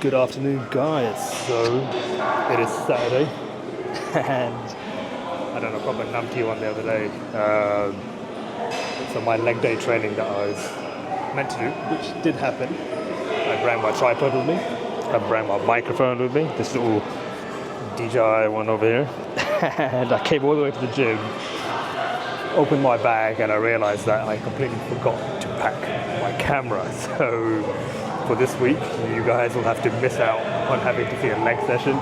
Good afternoon, guys. So it is Saturday, and I don't know, probably numpty one the other day. So my leg day training that I was meant to do, which did happen. I brought my tripod with me. I brought my microphone with me. This little DJI one over here, and I came all the way to the gym. Opened my bag, and I realized that I completely forgot to pack my camera. So for this week, you guys will have to miss out on having to see a leg session.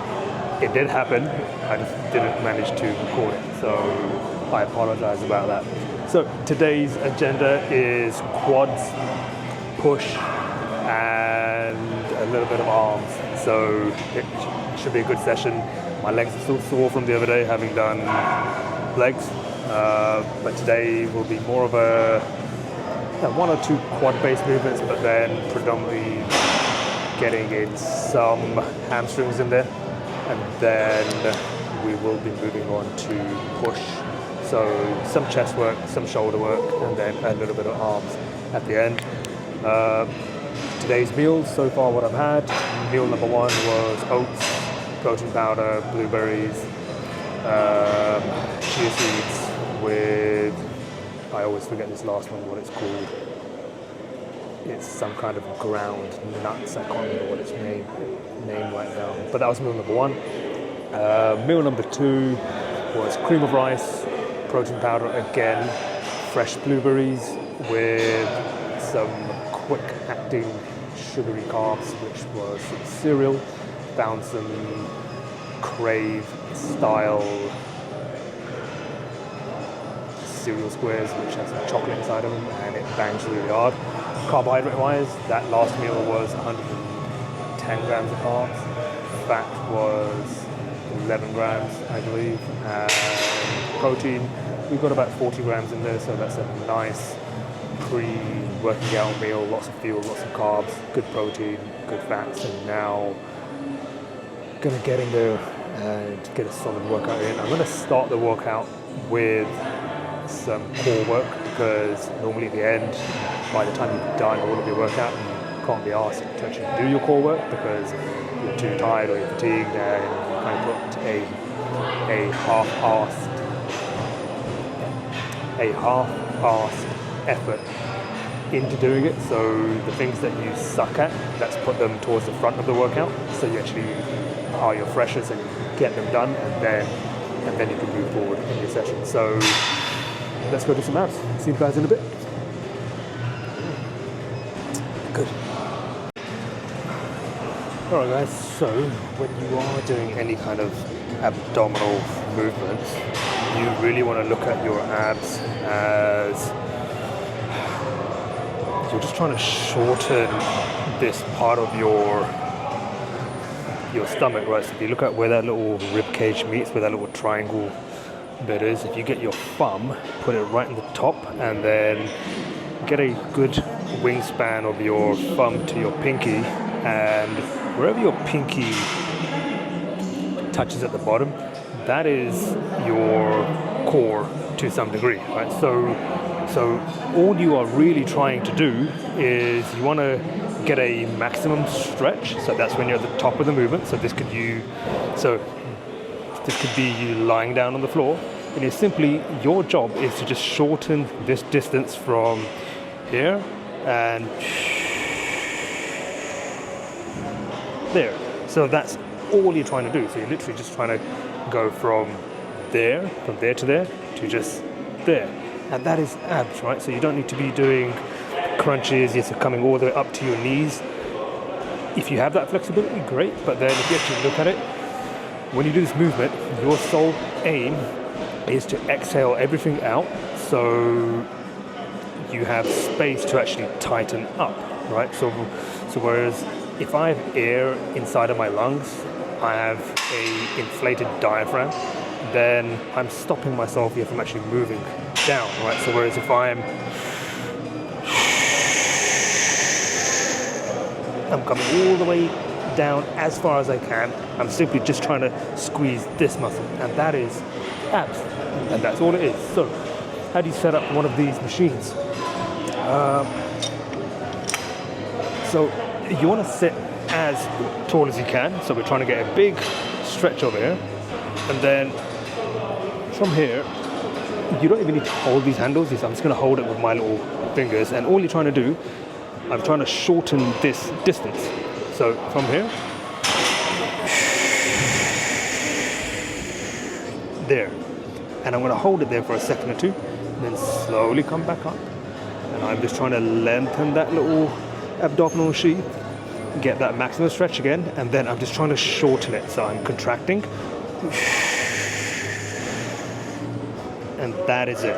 It did happen, I just didn't manage to record it, so I apologize about that. So today's agenda is quads, push, and a little bit of arms. So it should be a good session. My legs are still sore from the other day, having done legs, but today will be more of a one or two quad-based movements, but then predominantly getting in some hamstrings in there, and then we will be moving on to push. So some chest work, some shoulder work, and then a little bit of arms at the end. Today's meals, so far what I've had, meal number one was oats, protein powder, blueberries, chia seeds with, I always forget this last one, what it's called. It's some kind of ground nuts. I can't remember what its name right now. But that was meal number one. Meal number two was cream of rice, protein powder again, fresh blueberries with some quick-acting sugary carbs, which was some cereal. Found some Crave style cereal squares which has some chocolate inside of them, and it bangs really hard. Carbohydrate wise, that last meal was 110 grams of carbs. Fat was 11 grams, I believe, and protein, we've got about 40 grams in there, so that's a nice pre-working out meal. Lots of fuel, lots of carbs, good protein, good fats, and now gonna get in there and get a solid workout in. I'm gonna start the workout with some core work, because normally at the end, by the time you've done all of your workout, you can't be asked to actually do your core work because you're too tired or you're fatigued, and you kind of put a half-assed effort into doing it. So the things that you suck at, let's put them towards the front of the workout, so you actually are your freshest and get them done, and then you can move forward in your session. So let's go do some abs. See you guys in a bit. Good. Alright guys, so when you are doing any kind of abdominal movements, you really want to look at your abs as you're just trying to shorten this part of your stomach, right? So if you look at where that little rib cage meets, where that little triangle bit is, if you get your thumb, put it right in the top, and then get a good wingspan of your thumb to your pinky, and wherever your pinky touches at the bottom, that is your core to some degree, right? So all you are really trying to do is you want to get a maximum stretch. So that's when you're at the top of the movement. So this could be you lying down on the floor, and it's simply, your job is to just shorten this distance from here and there. So that's all you're trying to do. So you're literally just trying to go from there to there, to just there. And that is abs, right? So you don't need to be doing crunches, yes, coming all the way up to your knees. If you have that flexibility, great. But then if you actually look at it, when you do this movement, your sole aim is to exhale everything out, so you have space to actually tighten up, right? So whereas if I have air inside of my lungs, I have a inflated diaphragm, then I'm stopping myself here from actually moving down, right? So whereas if I'm coming all the way down as far as I can, I'm simply just trying to squeeze this muscle, and that is abs, and that's all it is. So how do you set up one of these machines? So you want to sit as tall as you can. So we're trying to get a big stretch over here. And then from here, you don't even need to hold these handles. I'm just going to hold it with my little fingers. And all you're trying to do, I'm trying to shorten this distance. So from here, there. And I'm going to hold it there for a second or two, and then slowly come back up. And I'm just trying to lengthen that little abdominal sheath, get that maximum stretch again, and then I'm just trying to shorten it. So I'm contracting. And that is it.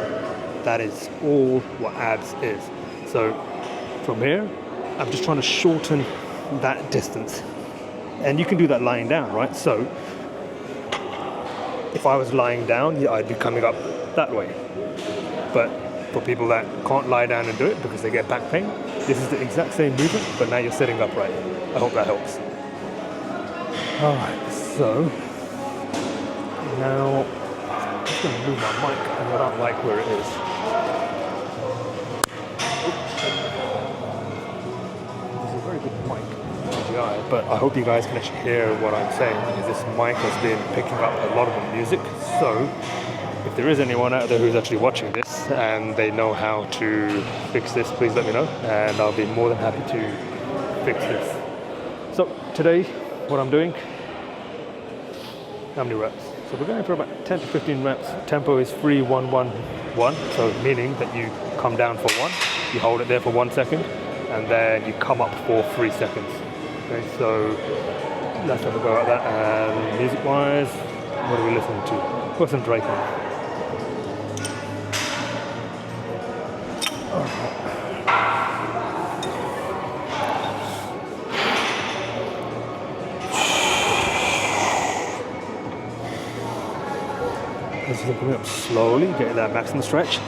That is all what abs is. So from here, I'm just trying to shorten that distance. And you can do that lying down, right? So if I was lying down, yeah, I'd be coming up that way. But for people that can't lie down and do it because they get back pain, this is the exact same movement, but now you're sitting upright. I hope that helps. All right, so now I'm just going to move my mic, and I don't like where it is. This is a very good mic, DJI, but I hope you guys can actually hear what I'm saying, because this mic has been picking up a lot of the music. So if there is anyone out there who's actually watching this and they know how to fix this, please let me know, and I'll be more than happy to fix this. So today, what I'm doing, how many reps? So we're going for about 10 to 15 reps. Tempo is 3, 1, 1, 1. So meaning that you come down for 1, you hold it there for 1 second, and then you come up for 3 seconds. Okay, so let's have a go at that. And music-wise, what are we listening to? Got some Drake on. This is coming up slowly, getting that maximum stretch.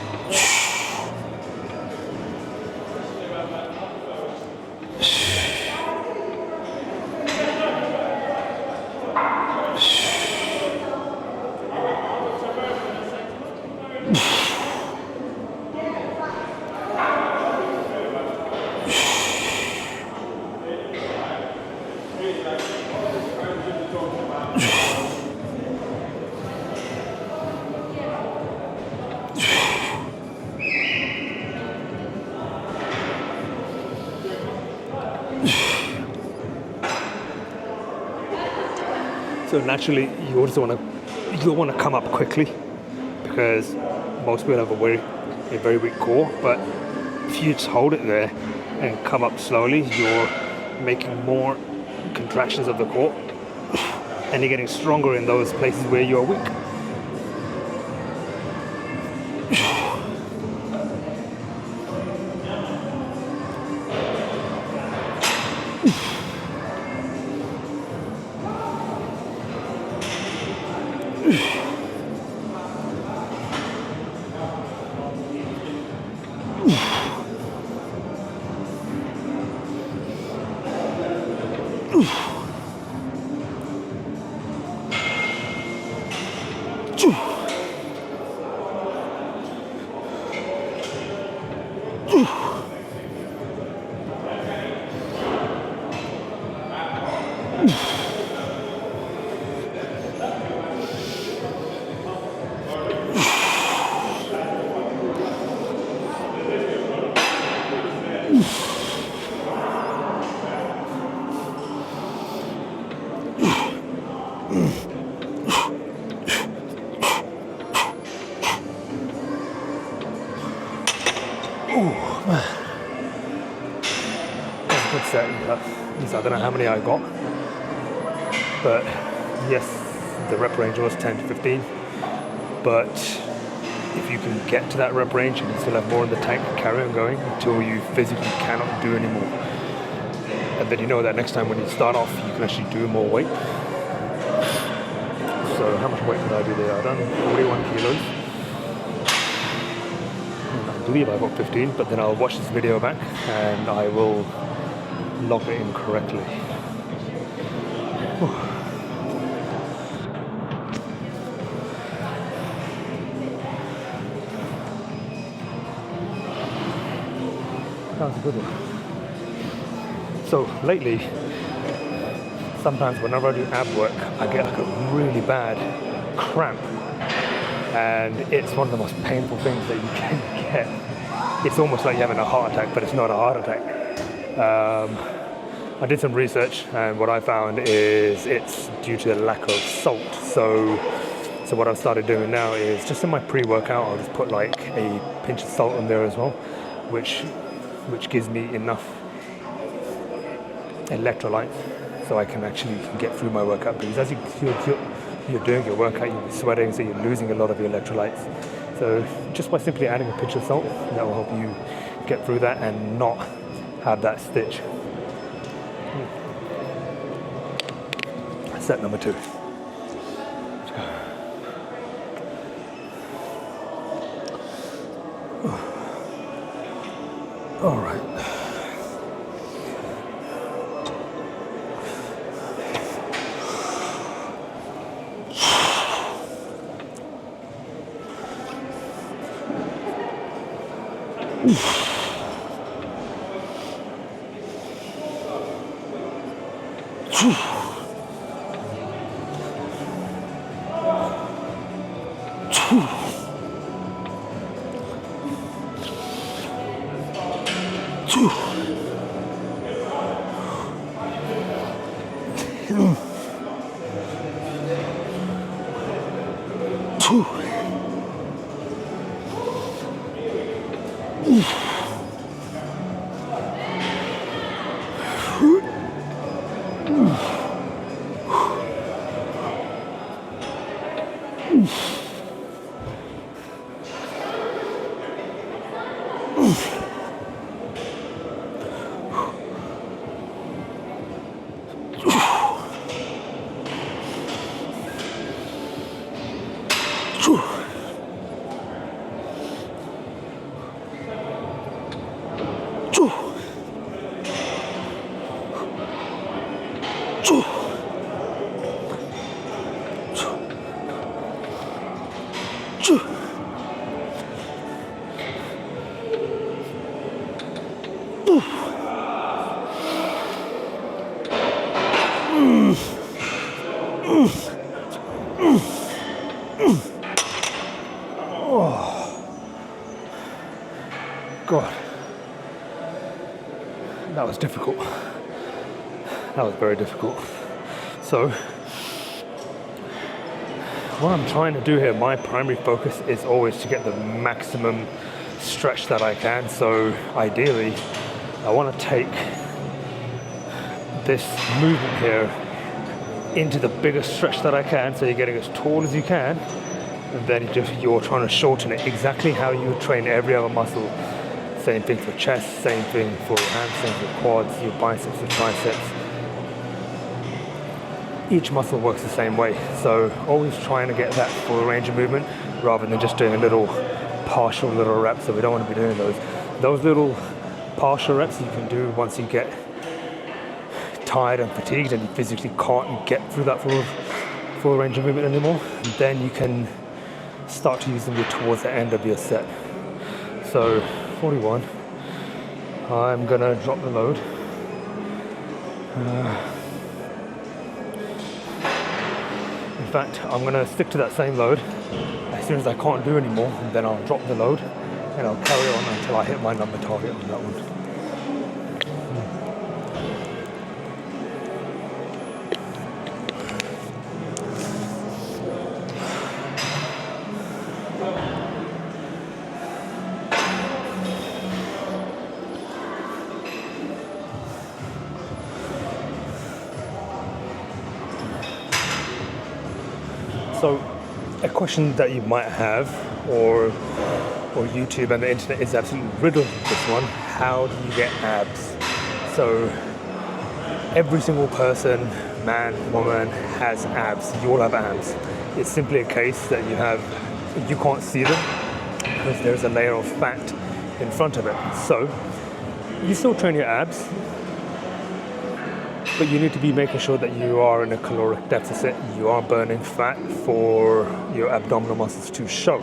So naturally, you also want to come up quickly, because most people have a very weak core. But if you just hold it there and come up slowly, you're making more contractions of the core, and you're getting stronger in those places where you're weak. I don't know how many I got, but yes, the rep range was 10 to 15, but if you can get to that rep range and you still have more in the tank, carry on going until you physically cannot do anymore. And then you know that next time when you start off, you can actually do more weight. So how much weight did I do there? I've done 41 kilos. And I believe I got 15, but then I'll watch this video back and I will log it in correctly. That was a good one. So lately, sometimes whenever I do ab work, I get like a really bad cramp, and it's one of the most painful things that you can get. It's almost like you're having a heart attack, but it's not a heart attack. I did some research, and what I found is it's due to the lack of salt. So what I've started doing now is just in my pre-workout, I'll just put like a pinch of salt in there as well, which gives me enough electrolytes so I can actually get through my workout. Because as you're doing your workout, you're sweating, so you're losing a lot of your electrolytes. So just by simply adding a pinch of salt, that will help you get through that and not have that stitch. Set number 2. Let's go. All right. God, that was difficult. That was very difficult. So, what I'm trying to do here, my primary focus is always to get the maximum stretch that I can. So, ideally, I want to take this movement here into the biggest stretch that I can, so you're getting as tall as you can, and then you're trying to shorten it exactly how you would train every other muscle. Same thing for chest, same thing for hamstrings, your quads, your biceps, your triceps. Each muscle works the same way, so always trying to get that full range of movement rather than just doing a little partial little reps. So we don't want to be doing those. Those little partial reps you can do once you get tired and fatigued and you physically can't get through that full range of movement anymore. And then you can start to use them towards the end of your set. So 41. I'm gonna drop the load. In fact, I'm gonna stick to that same load. As soon as I can't do anymore, then I'll drop the load and I'll carry on until I hit my number target on that one. So, a question that you might have, or YouTube and the internet is absolutely riddled with this one: how do you get abs? So, every single person, man, woman, has abs. You all have abs. It's simply a case that you can't see them because there's a layer of fat in front of it. So, you still train your abs, but you need to be making sure that you are in a caloric deficit. You are burning fat for your abdominal muscles to show.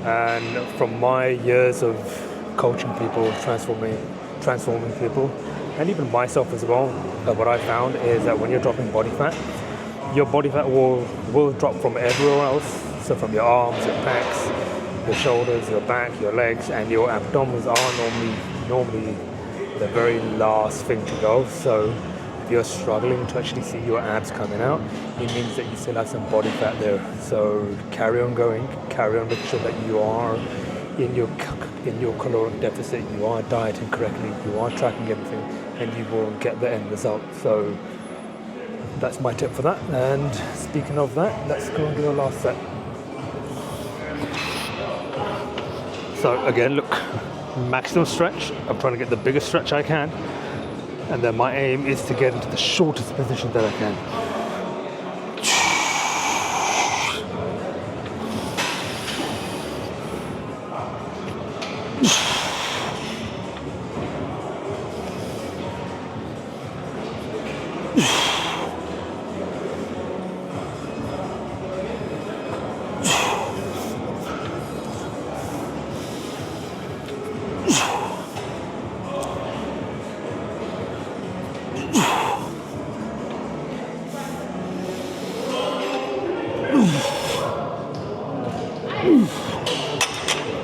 And from my years of coaching people, transforming people, and even myself as well, what I found is that when you're dropping body fat, your body fat will drop from everywhere else. So from your arms, your pecs, your shoulders, your back, your legs, and your abdominals are normally the very last thing to go. So if you're struggling to actually see your abs coming out, it means that you still have some body fat there. So carry on going, carry on making sure that you are in your caloric deficit, you are dieting correctly, you are tracking everything, and you will get the end result. So that's my tip for that. And speaking of that, let's go and do our last set. So again, look, maximum stretch. I'm trying to get the biggest stretch I can, and then my aim is to get into the shortest position that I can.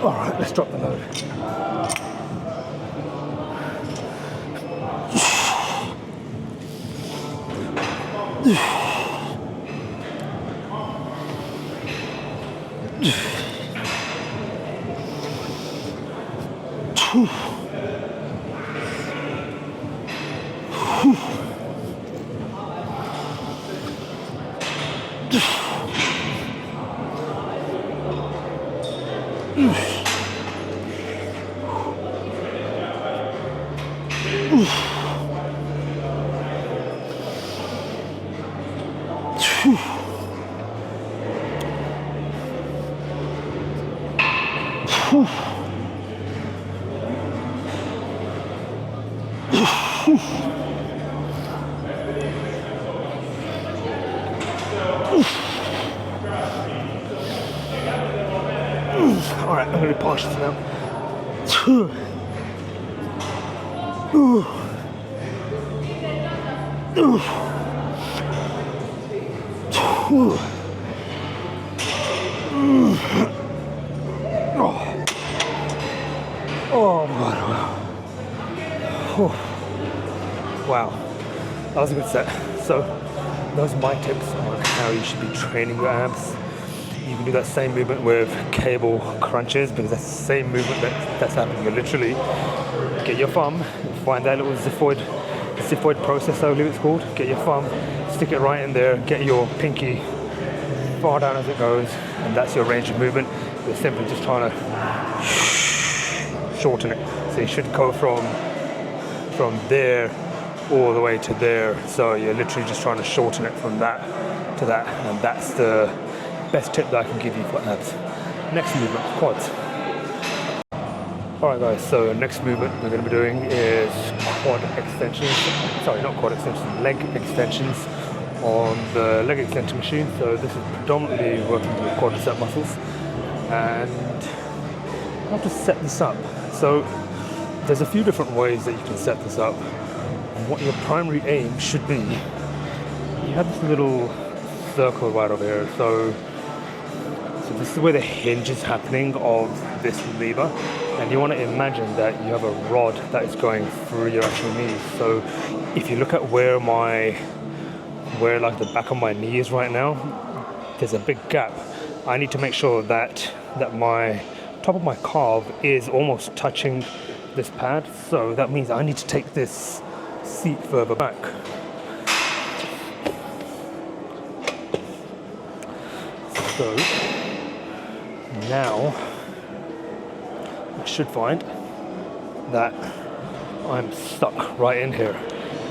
All right, let's drop the load. All right, I'm going to polish this now. Oh my God. Wow, that was a good set. So those are my tips on how you should be training your abs. You can do that same movement with cable crunches, because that's the same movement that's happening. You literally get your thumb, find that little xiphoid process, I believe it's called. Get your thumb, stick it right in there, get your pinky far down as it goes, and that's your range of movement. You're simply just trying to shorten it. So you should go from there all the way to there. So you're literally just trying to shorten it from that to that, and that's the best tip that I can give you for abs. Next movement, quads. Alright guys, so next movement we're going to be doing is quad extensions. Sorry, not quad extensions, leg extensions on the leg extension machine. So this is predominantly working with quadricep muscles, and how to set this up. So there's a few different ways that you can set this up. And what your primary aim should be, you have this little circle right over here. So this is where the hinge is happening of this lever, and you want to imagine that you have a rod that is going through your actual knees. So if you look at where like the back of my knee is right now, there's a big gap. I need to make sure that my top of my calf is almost touching this pad. So that means I need to take this seat further back. So now I should find that I'm stuck right in here.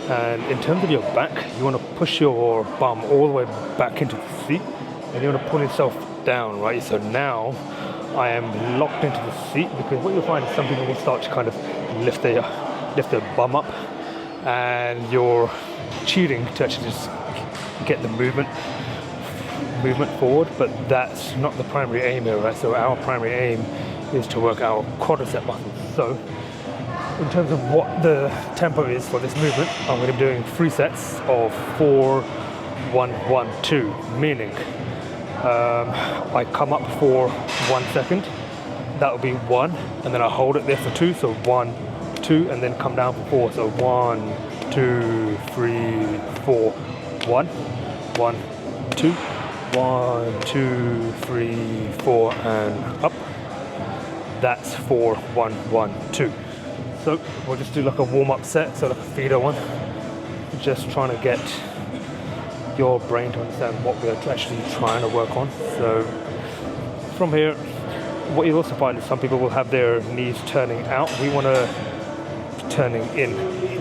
And in terms of your back, you want to push your bum all the way back into the seat, and you want to pull yourself down, right? So now I am locked into the seat, because what you'll find is some people will start to kind of lift their bum up, and you're cheating to actually just get the movement forward, but that's not the primary aim here, right? So our primary aim is to work our quadricep muscles. So in terms of what the tempo is for this movement, I'm going to be doing 3 sets of 4, 1, 1, 2, meaning I come up for 1 second, that will be 1, and then I hold it there for 2, so 1, 2, and then come down for 4, so 1, 2, 3, 4, 1, 1, 2, 1, 2, 3, 4, and up. That's 4, 1, 1, 2. So we'll just do like a warm-up set, so like a feeder one. Just trying to get your brain to understand what we're actually trying to work on. So from here, what you'll also find is some people will have their knees turning out. We want to turning in.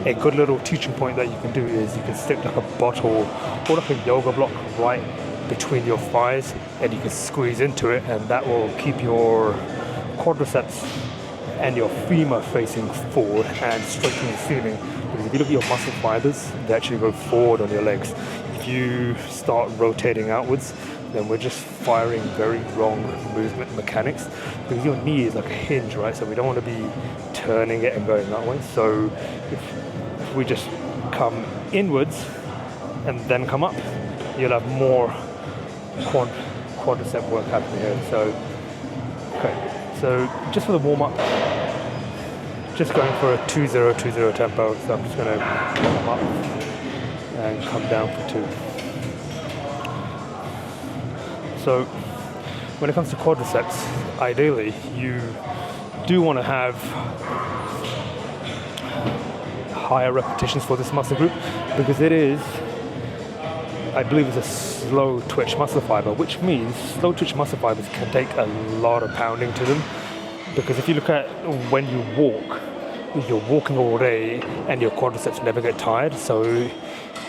A good little teaching point that you can do is you can stick like a bottle or like a yoga block right between your thighs, and you can squeeze into it, and that will keep your quadriceps and your femur facing forward and straight to the ceiling. Because if you look at your muscle fibers, they actually go forward on your legs. If you start rotating outwards, then we're just firing very wrong movement mechanics, because your knee is like a hinge, right? So we don't want to be turning it and going that way. So if we just come inwards and then come up, you'll have more quadricep work happening here. So, okay, so just for the warm up, just going for a 2-0-2-0 tempo. So I'm just going to come up and come down for 2. So when it comes to quadriceps, ideally you do want to have higher repetitions for this muscle group, because it is, I believe, it's a slow twitch muscle fiber, which means slow twitch muscle fibers can take a lot of pounding to them. Because if you look at when you walk, you're walking all day and your quadriceps never get tired. So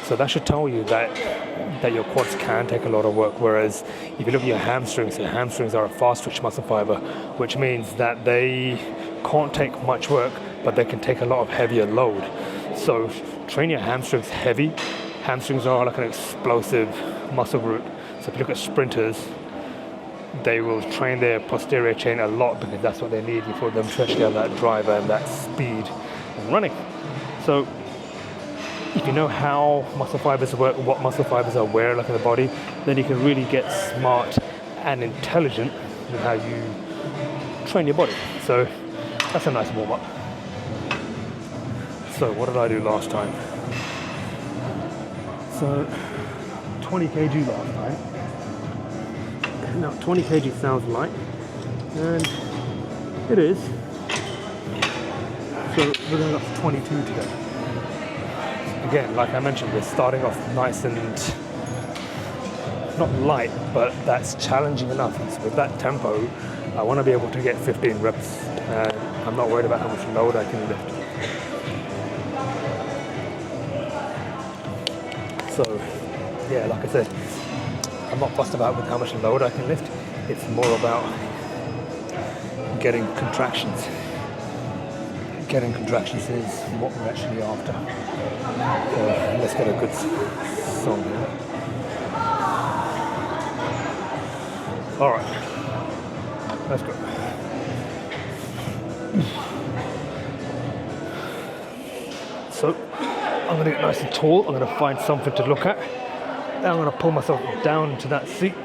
that should tell you that your quads can take a lot of work. Whereas if you look at your hamstrings are a fast twitch muscle fiber, which means that they can't take much work, but they can take a lot of heavier load. So train your hamstrings heavy. Hamstrings are like an explosive muscle group. So if you look at sprinters, they will train their posterior chain a lot, because that's what they need for them to actually have that drive and that speed and running. So if you know how muscle fibers work, what muscle fibers are where like in the body, then you can really get smart and intelligent in how you train your body. So that's a nice warm up. So what did I do last time? So 20 kg last time. Now 20 kg sounds light, and it is. So we're going up to 22 today. Again, like I mentioned, we're starting off nice and not light, but that's challenging enough. And so with that tempo, I want to be able to get 15 reps, and I'm not worried about how much load I can lift. So yeah, like I said, I'm not fussed about with how much load I can lift. It's more about getting contractions. Getting contractions is what we're actually after. So let's get a good song here. All right, let's go. So I'm going to get nice and tall. I'm going to find something to look at. Then I'm going to pull myself down into that seat.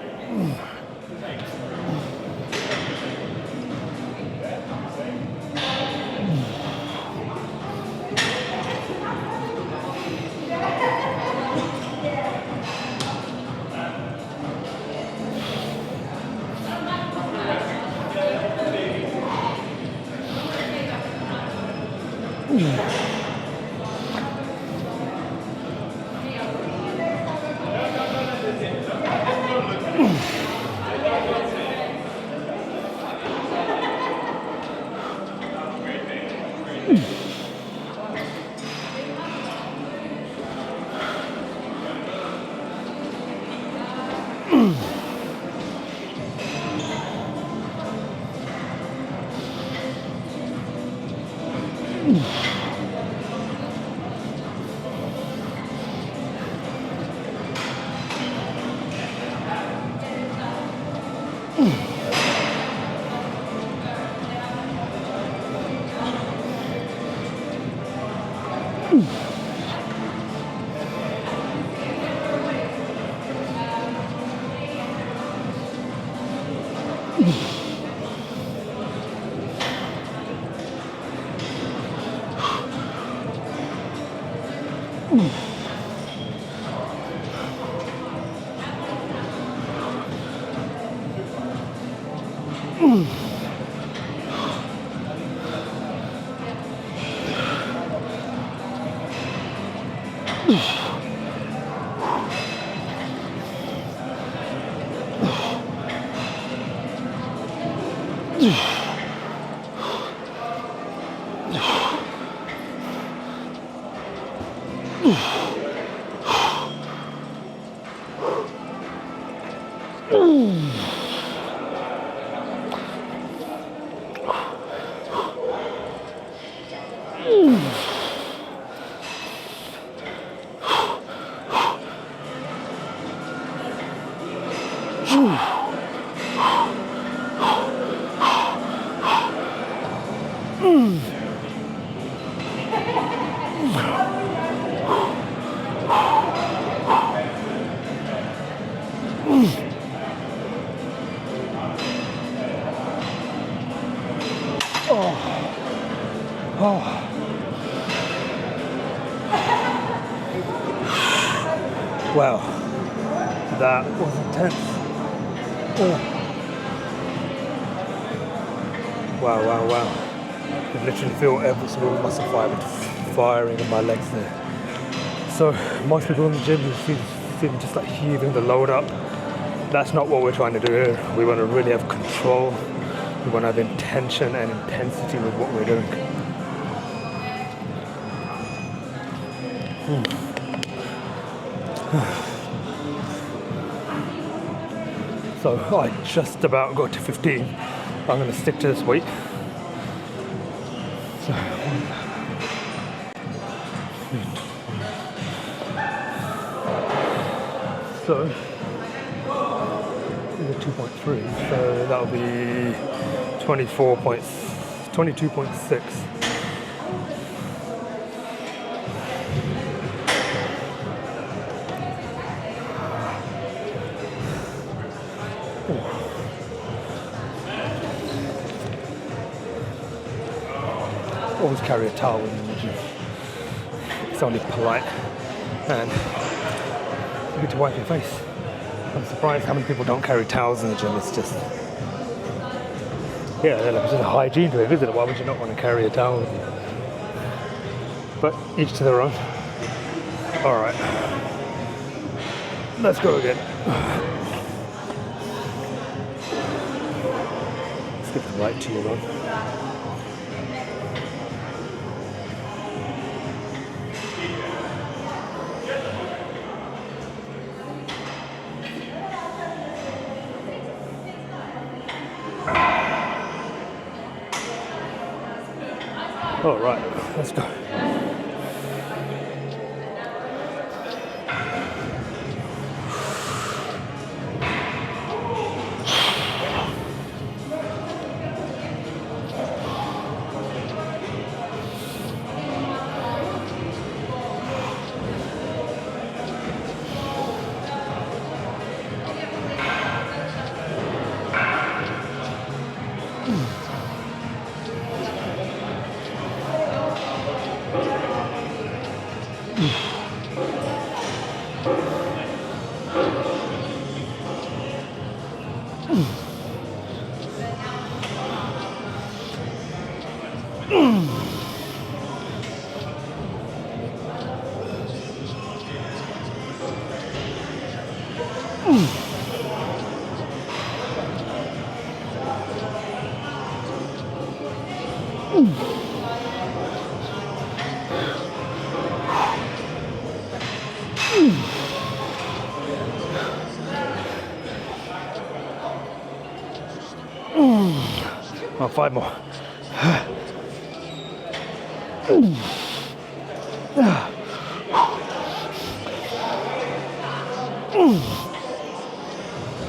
Wow, that was intense. Wow, wow, wow. I can literally feel every single muscle fiber firing in my legs there. So most people in the gym feel just like heaving the load up. That's not what we're trying to do here. We want to really have control. We want to have intention and intensity with what we're doing. So I just about got to 15. I'm going to stick to this weight. So these are 2.3, so that'll be 22.6. Always carry a towel when you're in the gym. It's only polite and you get to wipe your face. I'm surprised how many people don't carry towels in the gym. It's just, yeah, it's just a hygiene to it, isn't it? Why would you not want to carry a towel with you? But each to their own. All right, let's go again. Skip the right to your run. All right, let's go. Oh, 5 more.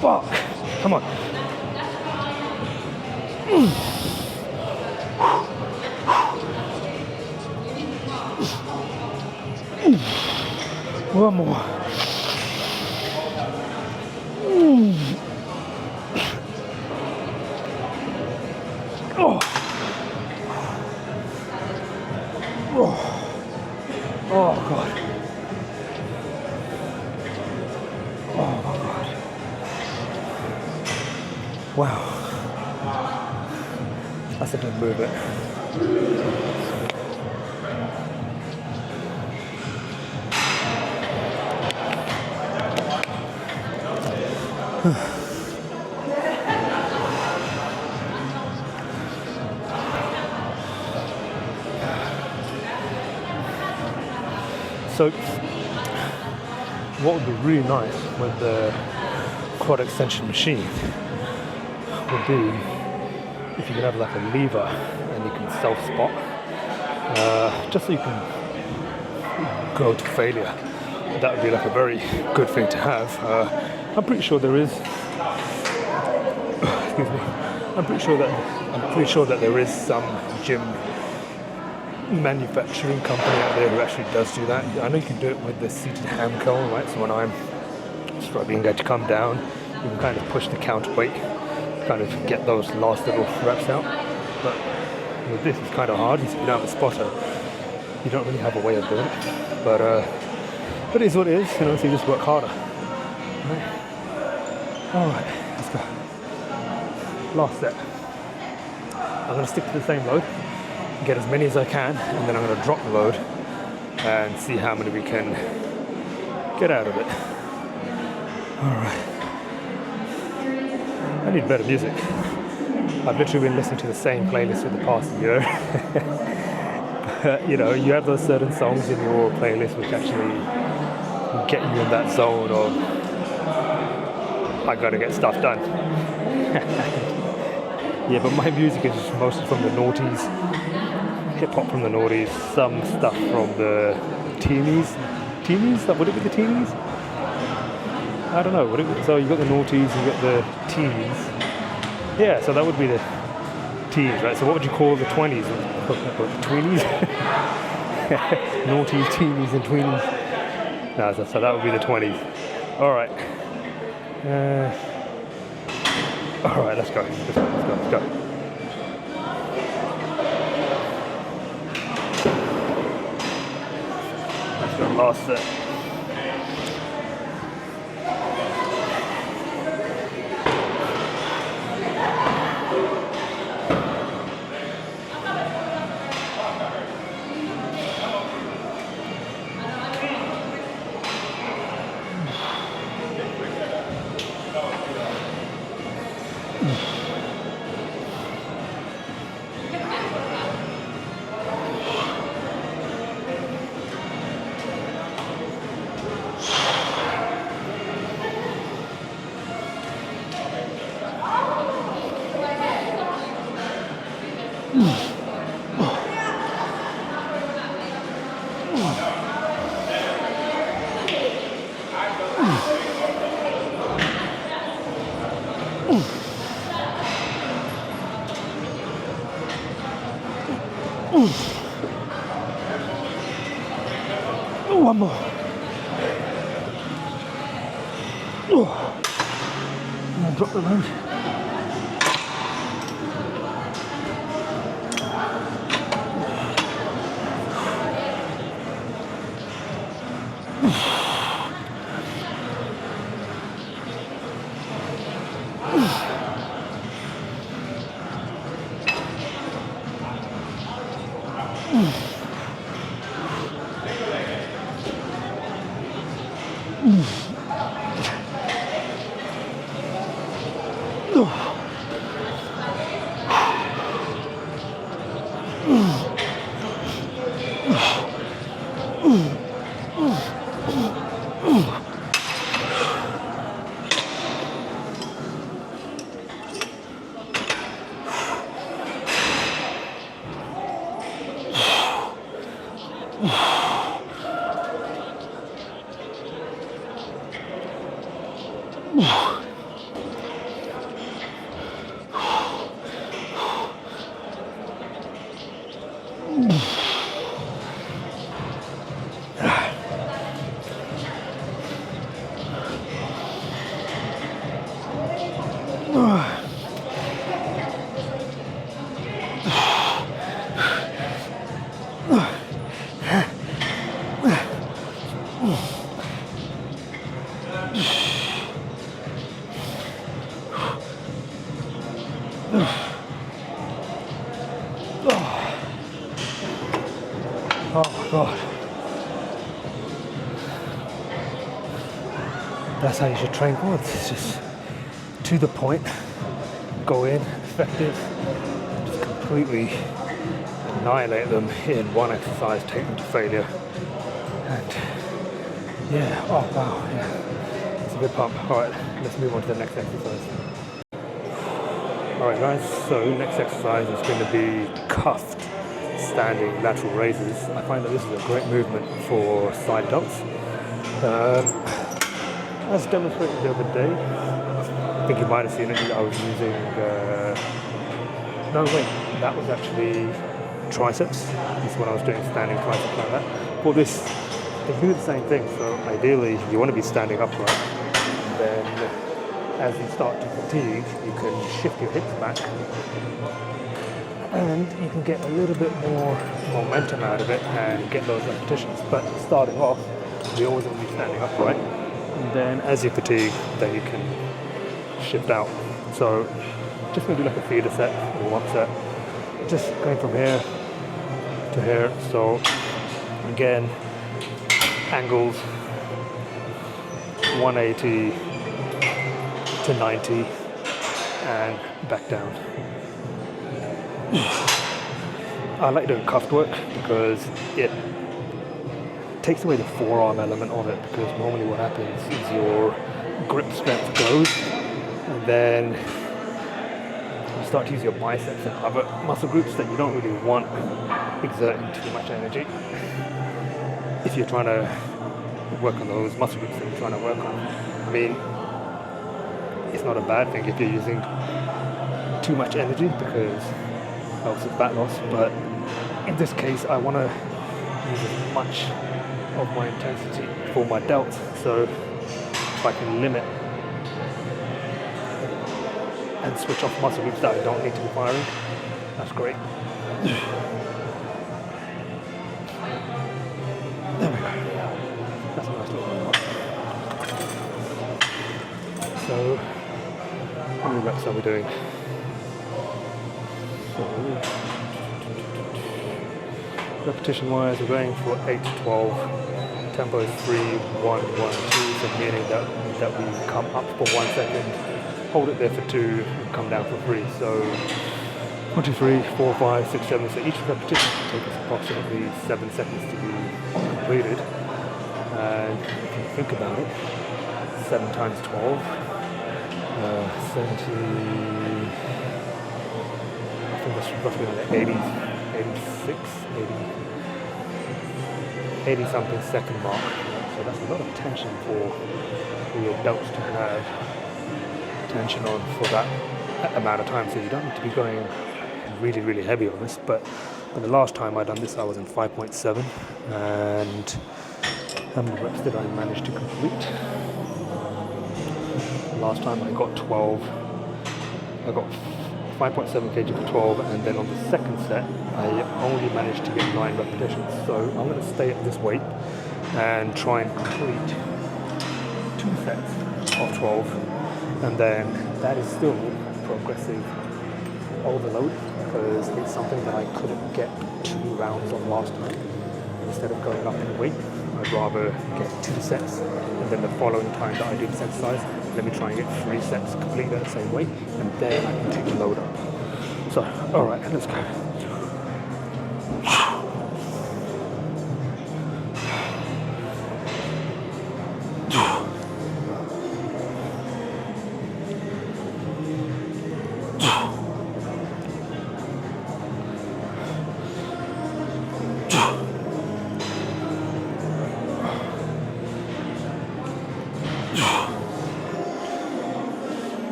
Fuck. Come on. One more. Oh. Oh. Oh God. Oh my God. Wow. That's a good movement. So, what would be really nice with the quad extension machine would be if you could have like a lever and you can self-spot, just so you can go to failure. That would be like a very good thing to have. I'm pretty sure there is. Excuse me. I'm pretty sure that there is some gym manufacturing company out there who actually does do that. I know you can do it with the seated ham curl, right? So when I'm struggling to come down, you can kind of push the counterweight, kind of get those last little reps out. But with this, it's kind of hard. If you don't have a spotter, you don't really have a way of doing it. But it is what it is, you know. So you just work harder. Right. All right, let's go. Last set. I'm going to stick to the same load, get as many as I can, and then I'm going to drop the load and see how many we can get out of it. All right. I need better music. I've literally been listening to the same playlist for the past year. But, you know, you have those certain songs in your playlist which actually get you in that zone of, I gotta get stuff done. Yeah, but my music is mostly from the noughties, hip-hop from the noughties, some stuff from the teenies. Teenies? Would it be the teenies? I don't know. So you got the noughties, you got the teens. Yeah, so that would be the teens, right? So what would you call the 20s? The tweenies? Noughties, teenies, and tweenies. No, so that would be the 20s. All right. All right, let's go. Let's go. That's the last set. One more. And I'll drop the load. Oh my god. That's how you should train quads. It's just to the point, go in, effective, just completely annihilate them in one exercise, take them to failure. And yeah, oh wow, yeah, it's a good pump. Alright, let's move on to the next exercise. Alright guys, so next exercise is going to be cuffed standing lateral raises. I find that this is a great movement for side delts. As demonstrated the other day, I think you might have seen it, I was using, no wait, that was actually triceps. This is when I was doing standing triceps like that. For this, they do the same thing, so ideally you want to be standing upright, and then as you start to fatigue, you can shift your hips back, and you can get a little bit more momentum out of it and get those repetitions. But starting off, you always want to be standing upright, and then as you fatigue, then you can shift out. So just going to do like a feeder set or one set, just going from here to here. So again, angles 180 to 90 and back down. I like doing cuffed work because it takes away the forearm element of it, because normally what happens is your grip strength goes, and then you start to use your biceps and other muscle groups that you don't really want exerting too much energy. If you're trying to work on those muscle groups that you're trying to work on, I mean, it's not a bad thing if you're using too much energy because it helps with fat loss, but in this case I want to use as much of my intensity for my delts, so if I can limit and switch off muscle groups that I don't need to be firing, that's great. There we go. That's a nice little one. So, how many reps are we doing? So, repetition wise, we're going for 8 to 12. Tempo is 3, 1, 1, 2, so meaning that we come up for 1 second, hold it there for 2, and come down for 3. So 1, 2, 3, 4, 5, 6, 7. So each repetition can take us approximately 7 seconds to be completed. And if you think about it, 7 times 12, 70, I think that's roughly like 86, 80 something second mark. So that's a lot of tension for your delts to have tension on for that amount of time. So you don't need to be going really, really heavy on this. But the last time I done this, I was in 5.7, and how many reps did I manage to complete? Last time I got 12. I got 5.7 kg for 12, and then on the second set I only managed to get 9 repetitions. So I'm going to stay at this weight and try and complete 2 sets of 12, and then that is still progressive overload because it's something that I couldn't get 2 rounds on last time. Instead of going up in weight, I'd rather get 2 sets, and then the following time that I do this exercise, let me try and get 3 sets completely at the same weight, and then I can take the load up. So, alright, let's go.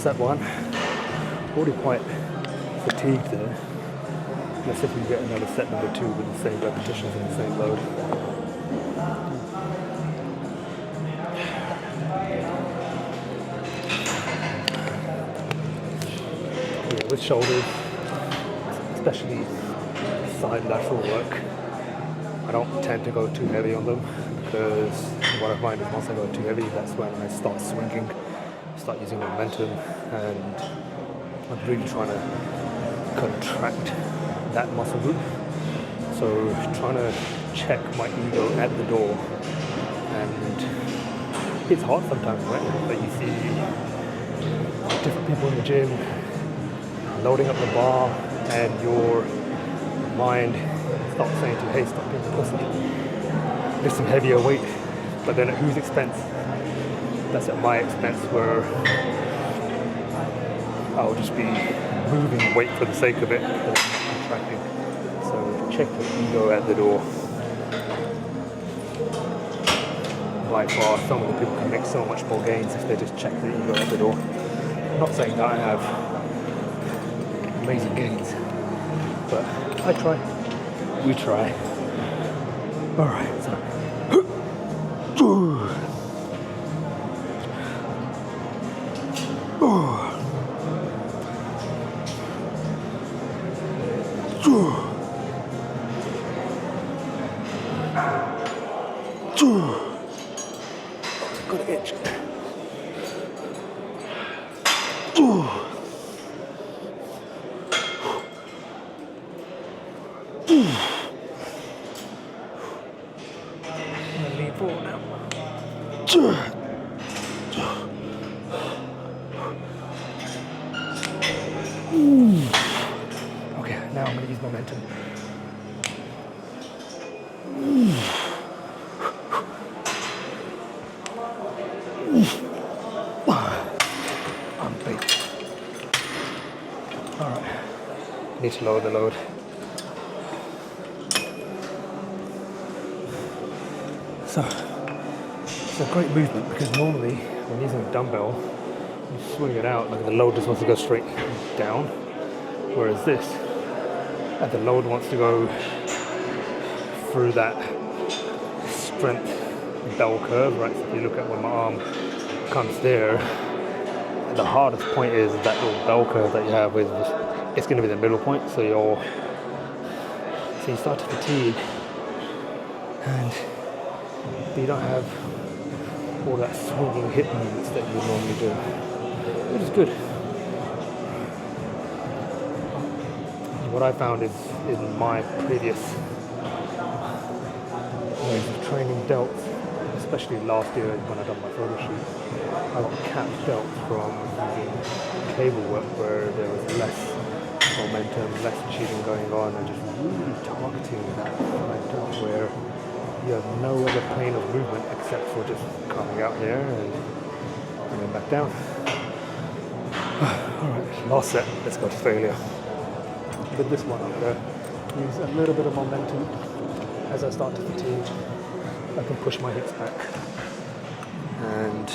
set one. Already quite fatigued there. Let's see if we can get another set number 2 with the same repetitions and the same load. Yeah, with shoulders, especially side lateral work, I don't tend to go too heavy on them, because what I find is once I go too heavy, that's when I start swinging, start using momentum, and I'm really trying to contract that muscle group. So trying to check my ego at the door, and it's hard sometimes, right? But you see different people in the gym loading up the bar, and your mind starts saying to you, hey, stop being a pussy, lift some heavier weight. But then at whose expense? That's at my expense, where I'll just be moving weight for the sake of it, or contracting. So check your ego at the door. By far, some of the people can make so much more gains if they just check their ego at the door. I'm not saying that I have amazing gains, but I try. We try. All right, so. Got an itch. Lean forward now. Okay, now I'm going to use momentum. I'm baked. Alright, need to lower the load. So, it's a great movement, because normally when using a dumbbell, you swing it out, like the load just wants to go straight down. Whereas this, the load wants to go through that strength bell curve, right? So if you look at when my arm comes there, the hardest point is that little bell curve that you have with, it's going to be the middle point. So you start to fatigue, and you don't have all that swinging hip movements that you normally do, which is good. What I found is in my previous ways of training delts, especially last year when I done my photo shoot, I got capped delts from using cable work, where there was less momentum, less cheating going on, and just really targeting that side delt where you have no other plane of movement except for just coming out here and coming back down. Alright, last set, let's go to failure. With this one, I'm going to use a little bit of momentum. As I start to fatigue, I can push my hips back and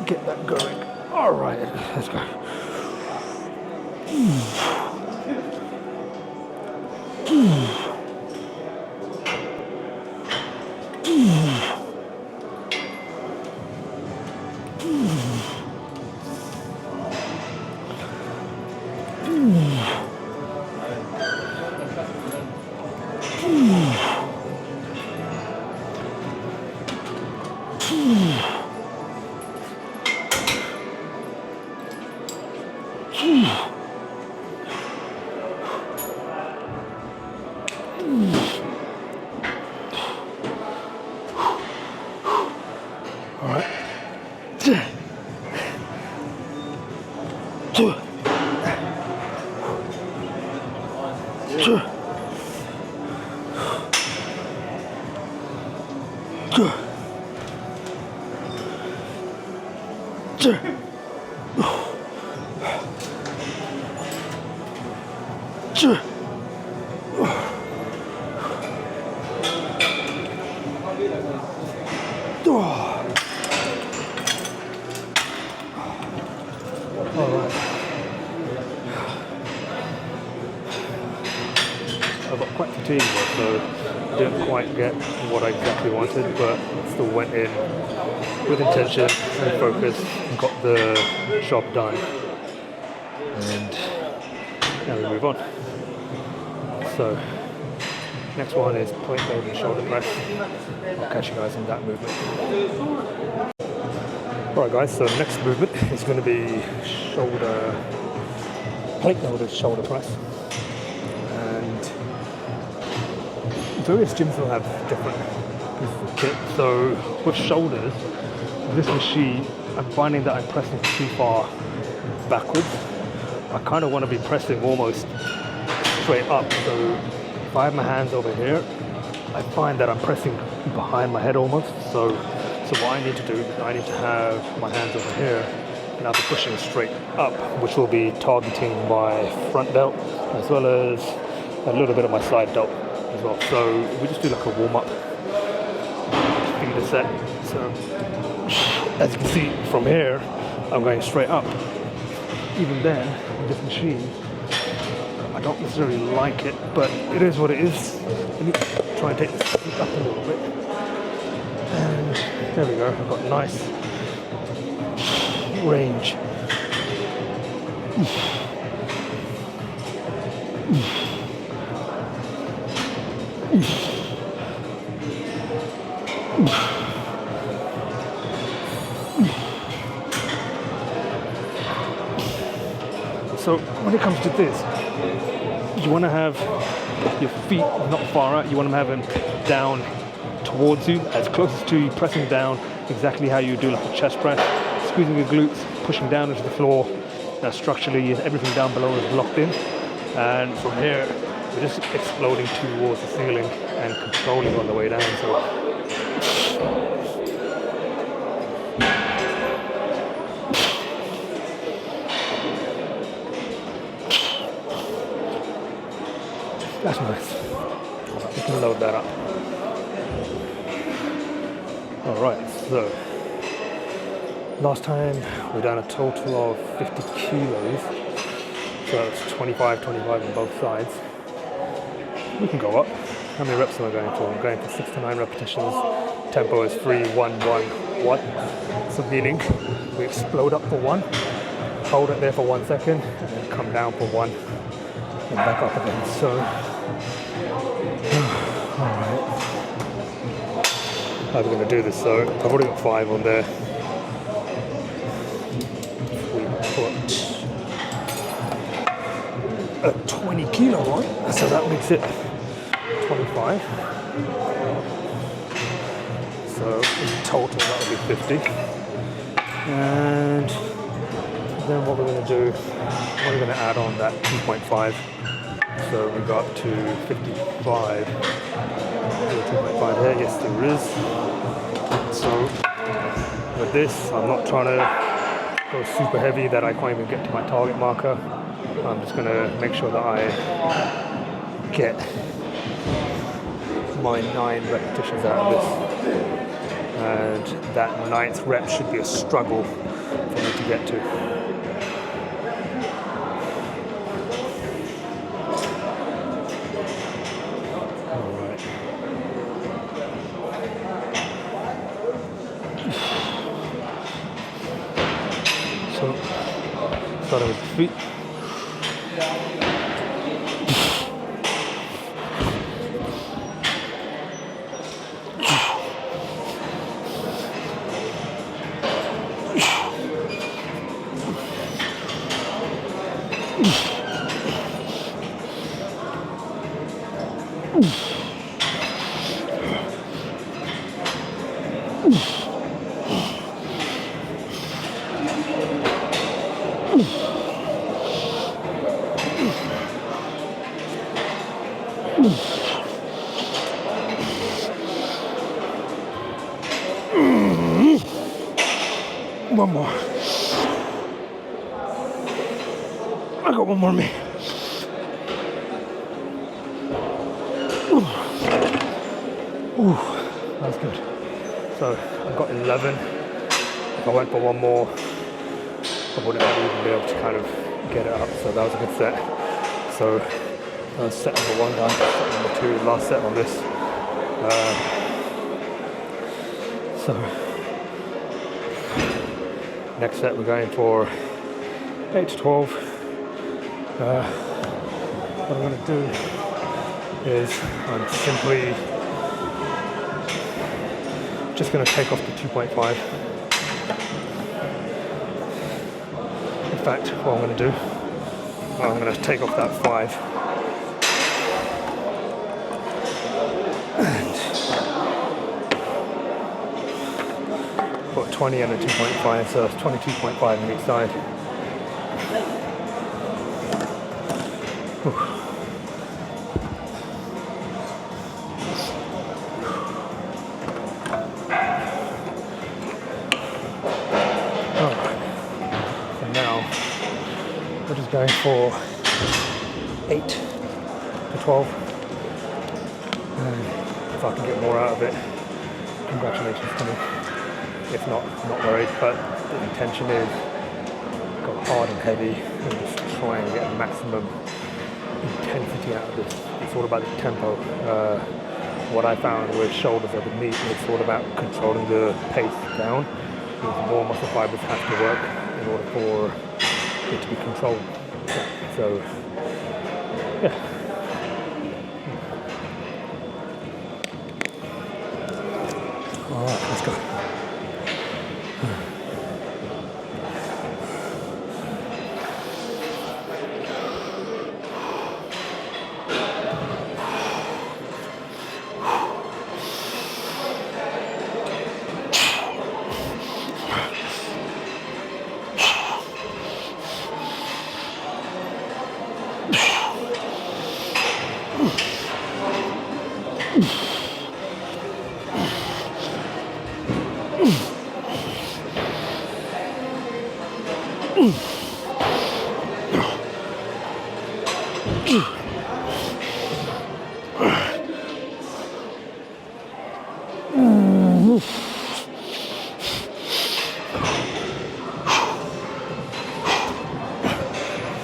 get that going. All right, let's go. All right. fatigue, so I didn't quite get what I exactly wanted, but still went in with intention and focus, and got the job done, and now we move on. So next one is point load and shoulder press. I'll catch you guys on that movement. Alright guys, so the next movement is going to be plate loaded shoulder press. And various gyms will have different pieces of kit. So with shoulders, this machine, I'm finding that I'm pressing too far backwards. I kind of want to be pressing almost straight up. So if I have my hands over here, I find that I'm pressing behind my head almost. So what I need to do, I need to have my hands over here and I'll be pushing straight up, which will be targeting my front delt as well as a little bit of my side delt as well. So we just do like a warm up, feet are set. So as you can see from here, I'm going straight up. Even then, with this machine, I don't necessarily like it, but it is what it is. Let me try and take this up a little bit. And there we go, I've got nice range. So when it comes to this, you want to have your feet not far out, you want to have them down towards you, as close to you, pressing down exactly how you do like a chest press, squeezing your glutes, pushing down into the floor. Now structurally, everything down below is locked in, and from here, we're just exploding towards the ceiling and controlling on the way down. So that's nice. We can load that up. Alright, so last time we done a total of 50 kilos, so it's 25 on both sides. We can go up. How many reps am I going for? I'm going for 6 to 9 repetitions. Tempo is 3, 1, 1, 1. So meaning we explode up for 1, hold it there for 1 second, and then come down for 1, and back up again. So, alright. How are we going to do this? So I've already got 5 on there. We put a 20 kilo on, so that makes it 25. So in total that would be 50. And then what we're going to do, we're going to add on that 2.5. So we got to 55. 2.5 here, yes there is. So with this, I'm not trying to go super heavy that I can't even get to my target marker. I'm just going to make sure that I get my 9 repetitions out of this. And that 9th rep should be a struggle for me to get to. So, starting with the feet. One more. I got one more in me. Ooh, that's good. So I've got 11. If I went for one more, I wouldn't even be able to kind of get it up. So that was a good set. So Set number 1 done, set number 2, last set on this. So next set we're going for 8 to 12. What I'm going to do is I'm simply just going to take off the 2.5. In fact, what I'm going to do, I'm going to take off that 5 and put 20 and a 2.5, so it's 22.5 on each side. Whew. Going for 8 to 12, and if I can get more out of it, congratulations to me. If not, I'm not worried, but the intention is go hard and heavy and just try and get maximum intensity out of this. It's all about the tempo. What I found with shoulders over knee, it's all about controlling the pace down, because more muscle fibers have to work in order for it to be controlled. So, yeah. All right, let's go.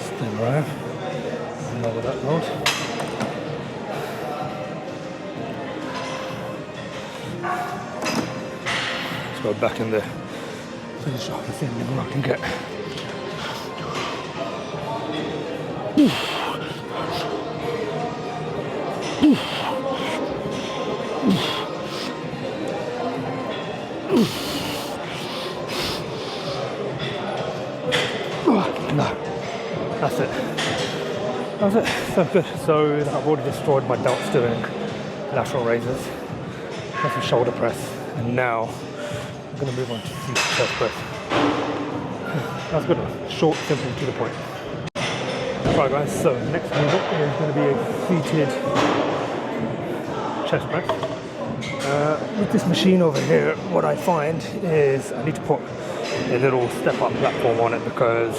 Stand around, lower that load. Let's go back in there, finish off the thing I can get. No, that's it. That's it. So good. So I've already destroyed my delts doing lateral raises. That's a shoulder press, and now I'm going to move on to the chest press. That's good one. Short, simple, to the point. Right, guys. So next movement is going to be a seated chest press. With this machine over here, what I find is I need to put a little step-up platform on it, because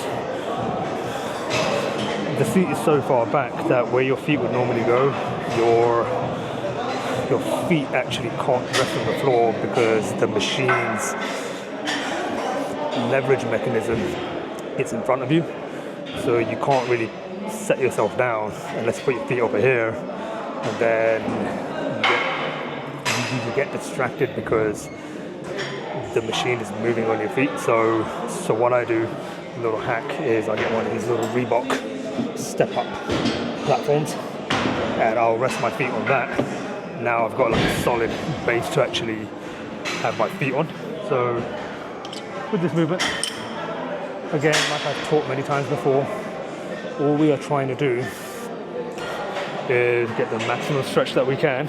the seat is so far back that where your feet would normally go, your feet actually can't rest on the floor, because the machine's leverage mechanism is in front of you. So you can't really set yourself down unless you put your feet over here, and then you get distracted because the machine is moving on your feet. So what I do, a little hack, is I get one of these little Reebok step-up platforms, and I'll rest my feet on that. Now I've got like a solid base to actually have my feet on. So with this movement, again, like I've taught many times before, all we are trying to do is get the maximum stretch that we can,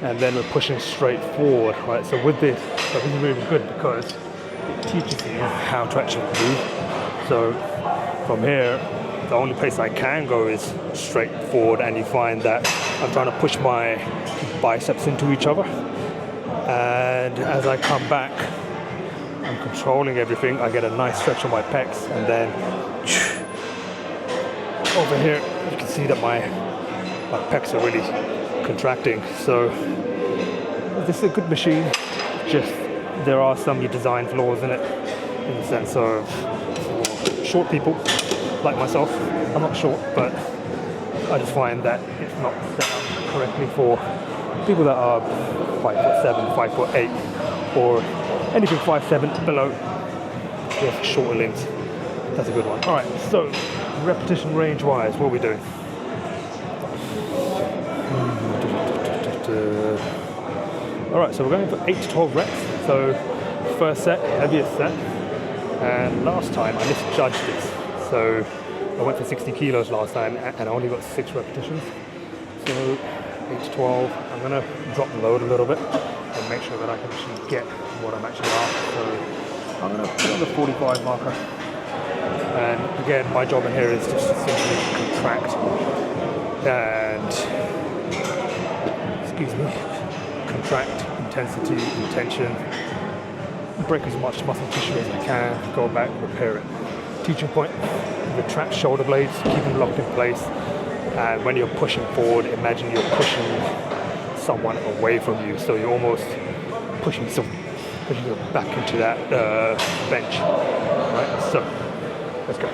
and then we're pushing straight forward, right? So with this, this is really good because it teaches you how to actually move. So from here, the only place I can go is straight forward, and you find that I'm trying to push my biceps into each other, and as I come back, I'm controlling everything. I get a nice stretch on my pecs, and then over here you can see that my pecs are really contracting. So this is a good machine, just there are some design flaws in it, in the sense of short people like myself. I'm not short, but I just find that it's not set up correctly for people that are 5'7", 5'8", or anything 5'7" below. Yes, shorter limbs. That's a good one. All right, so repetition range wise, what are we doing? All right, so we're going for 8 to 12 reps. So first set, heaviest set. And last time I misjudged this. So I went for 60 kilos last time and I only got 6 repetitions. So 8 to 12, I'm gonna drop the load a little bit and make sure that I can actually get what I'm actually after. So I'm gonna put on the 45 marker. And again, my job in here is just to simply contract and, contract, intensity, intention, break as much muscle tissue as I can, go back, repair it. Teaching point, retract shoulder blades, keep them locked in place. And when you're pushing forward, imagine you're pushing someone away from you. So you're almost pushing them back into that bench. Right, so let's go.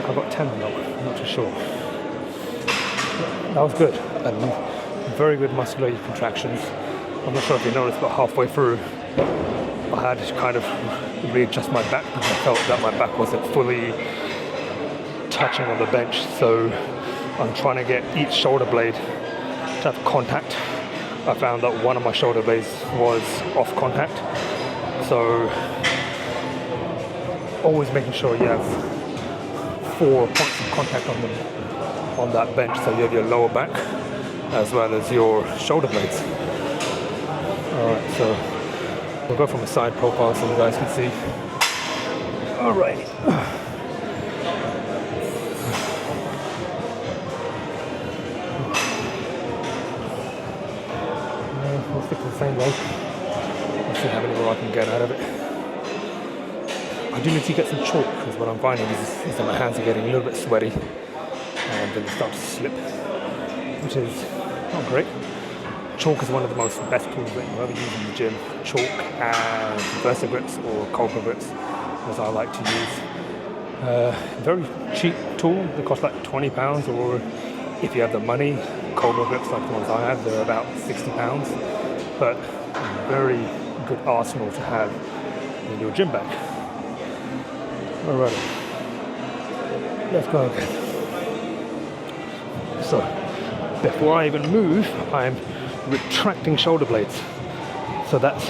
I got 10 now, I'm not too sure. That was good. And very good muscular contractions. I'm not sure if you noticed, but halfway through I had to kind of readjust my back because I felt that my back wasn't fully touching on the bench. So I'm trying to get each shoulder blade to have contact. I found that one of my shoulder blades was off contact. So always making sure you have 4 points of contact on them on that bench. So you have your lower back as well as your shoulder blades. Alright, so we'll go from a side profile so you guys can see. Alright. We'll stick to the same leg. Let's see how many more I can get out of it. I do need to get some chalk because what I'm finding is that my hands are getting a little bit sweaty and then they start to slip, which is not great. Chalk is one of the best tools that you ever use in the gym. Chalk and Versa grips or Cobra grips, as I like to use. Very cheap tool. They cost like £20, or if you have the money, Cobra grips like the ones I have, they're about £60. But a very good arsenal to have in your gym bag. Alright, let's go again. So, before I even move, I'm retracting shoulder blades. So that's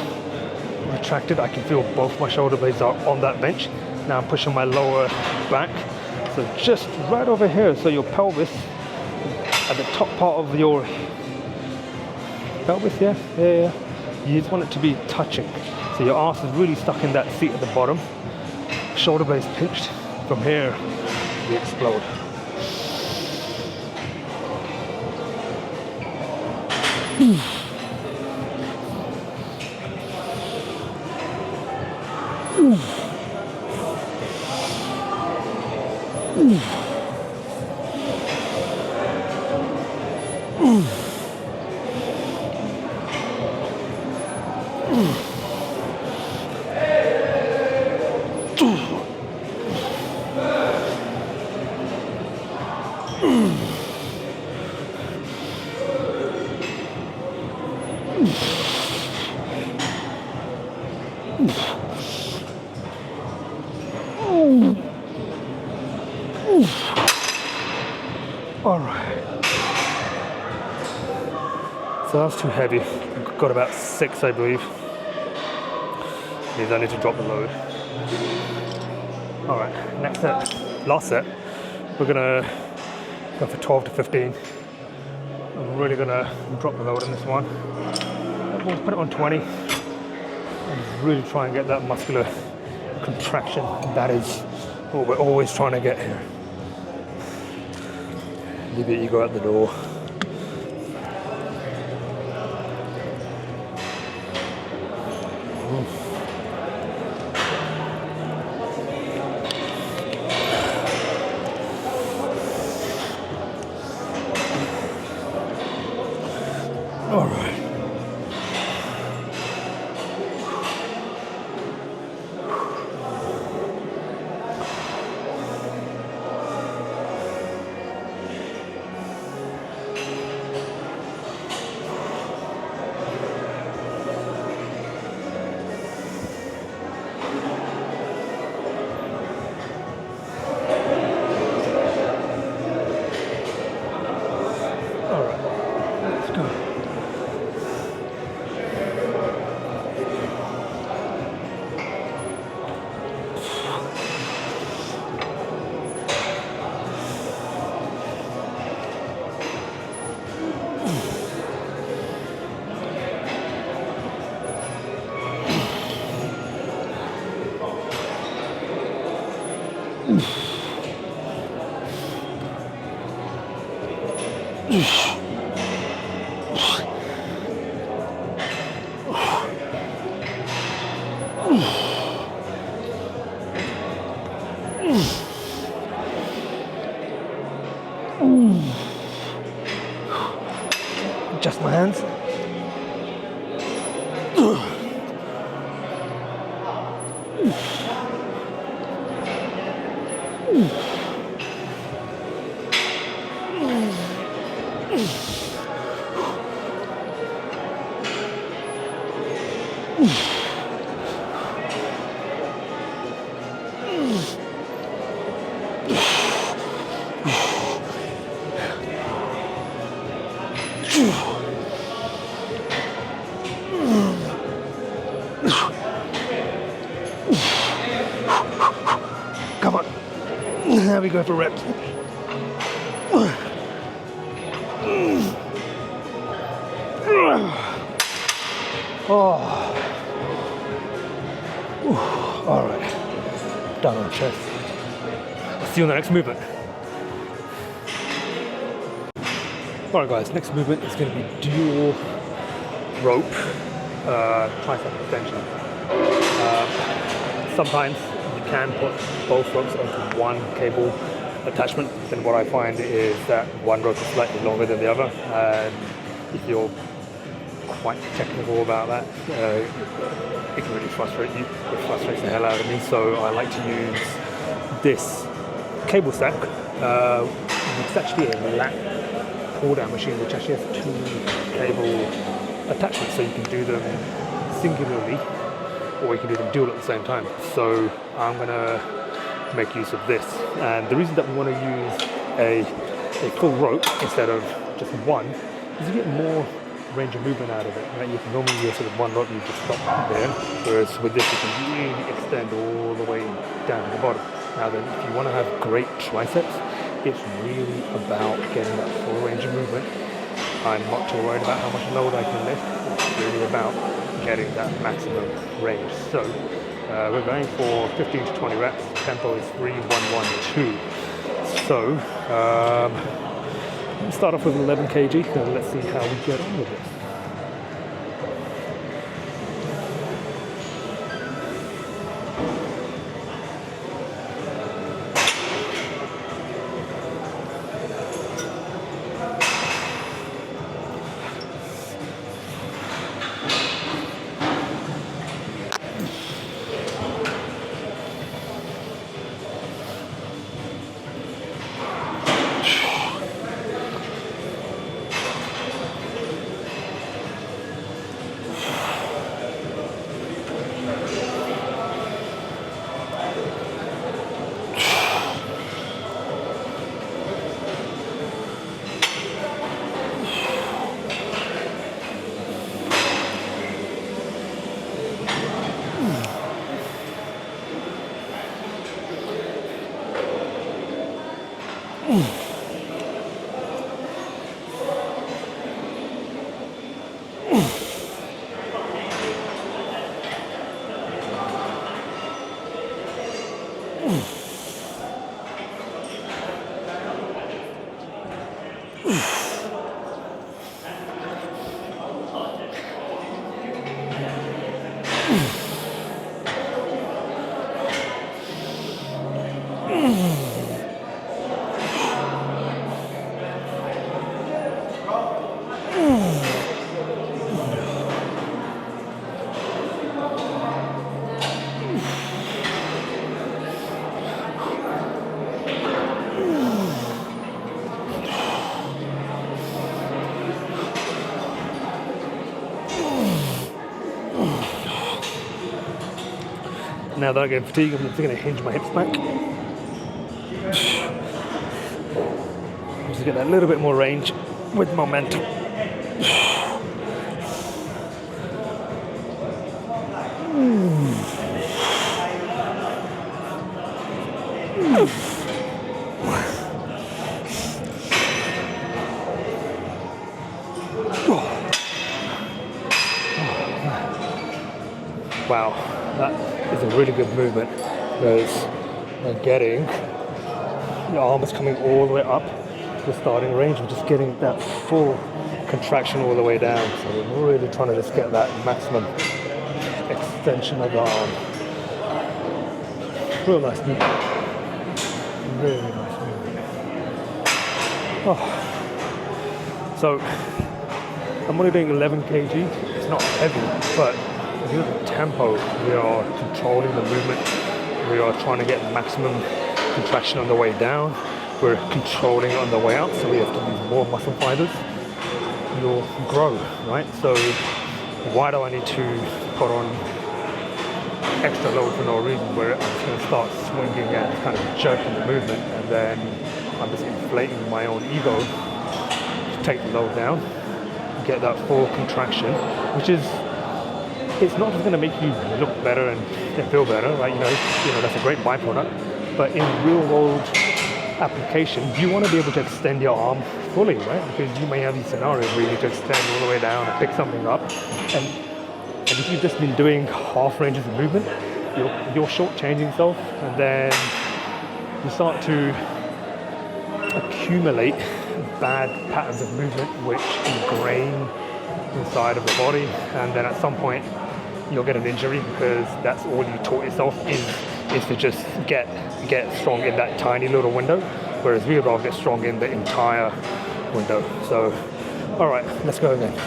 retracted. I can feel both my shoulder blades are on that bench. Now I'm pushing my lower back. So just right over here, so your pelvis, at the top part of your pelvis, yeah. You just want it to be touching. So your arse is really stuck in that seat at the bottom. Shoulder blades pinched. From here, we explode. All right. So that's too heavy. Got about 6, I believe. Means I need to drop the load. All right, next set, last set, we're gonna go for 12 to 15. I'm really gonna drop the load in this one. We'll put it on 20 and really try and get that muscular contraction. That is what we're always trying to get here. Leave your ego at the door. All right. Adjust my hands. Come on. Now we go for reps. Oh. All right. Down on the chest. I'll see you on the next movement. All right, guys. Next movement is going to be dual rope tricep extension. Sometimes you can put both ropes onto one cable attachment. Then what I find is that one rope is slightly longer than the other, and if you're quite technical about that, it can really frustrate you. It frustrates the hell out of me. So I like to use this cable stack. It's actually a lat pull down machine which actually has 2 cable attachments, so you can do them singularly or you can do them dual at the same time. So I'm gonna make use of this, and the reason that we want to use a full rope instead of just one is you get more range of movement out of it, right? You can normally use sort of one rope, you just stop there, whereas with this you can really extend all the way down to the bottom. Now then, if you want to have great triceps, it's really about getting that full range of movement. I'm not too worried about how much load I can lift. It's really about getting that maximum range. So we're going for 15 to 20 reps. Tempo is 3, 1, 1, 2. So let's start off with 11 kg and let's see how we get on with it. Now that I get fatigued, I'm just going to hinge my hips back. Just to get that little bit more range with momentum. Wow, that is a really good movement because you're getting your arm is coming all the way up to the starting range. We're just getting that full contraction all the way down. So we're really trying to just get that maximum extension of the arm. Real nice movement. Really nice movement. Oh. So I'm only doing 11 kg. It's not heavy, but if you look at the tempo, we are controlling the movement. We are trying to get maximum contraction on the way down. We're controlling it on the way up, so we have to use more muscle fibers. You'll grow, right? So why do I need to put on extra load for no reason, where I'm just going to start swinging and kind of jerking the movement, and then I'm just inflating my own ego to take the load down, get that full contraction, which is, it's not just going to make you look better and feel better, right? You know, that's a great byproduct, but in real world application, you want to be able to extend your arm fully, right? Because you may have these scenarios where you need to extend all the way down and pick something up, and if you've just been doing half ranges of movement, you're shortchanging yourself, and then you start to accumulate bad patterns of movement which ingrain inside of the body, and then at some point you'll get an injury because that's all you taught yourself is to just get strong in that tiny little window, whereas we'd rather get strong in the entire window. So, all right, let's go again.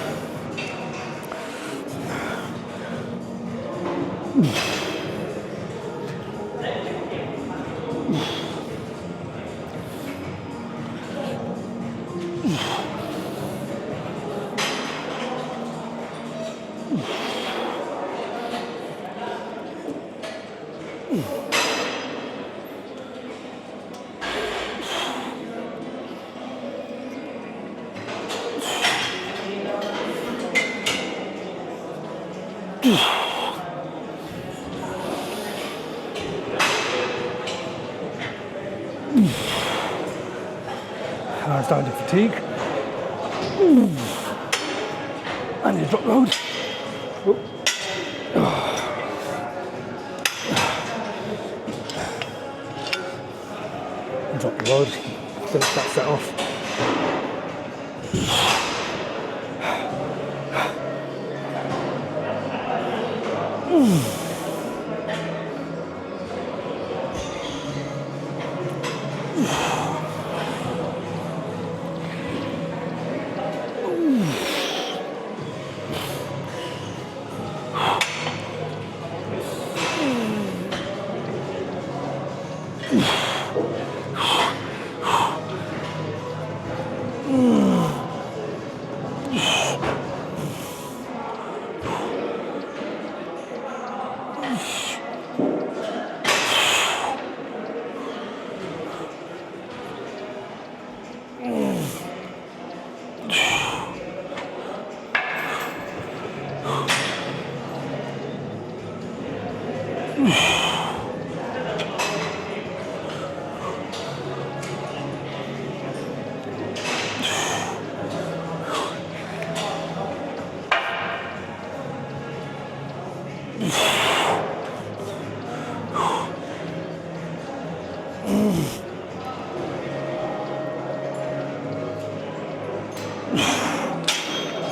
I'm starting to fatigue. I need to drop load. Drop the load, finish that set off.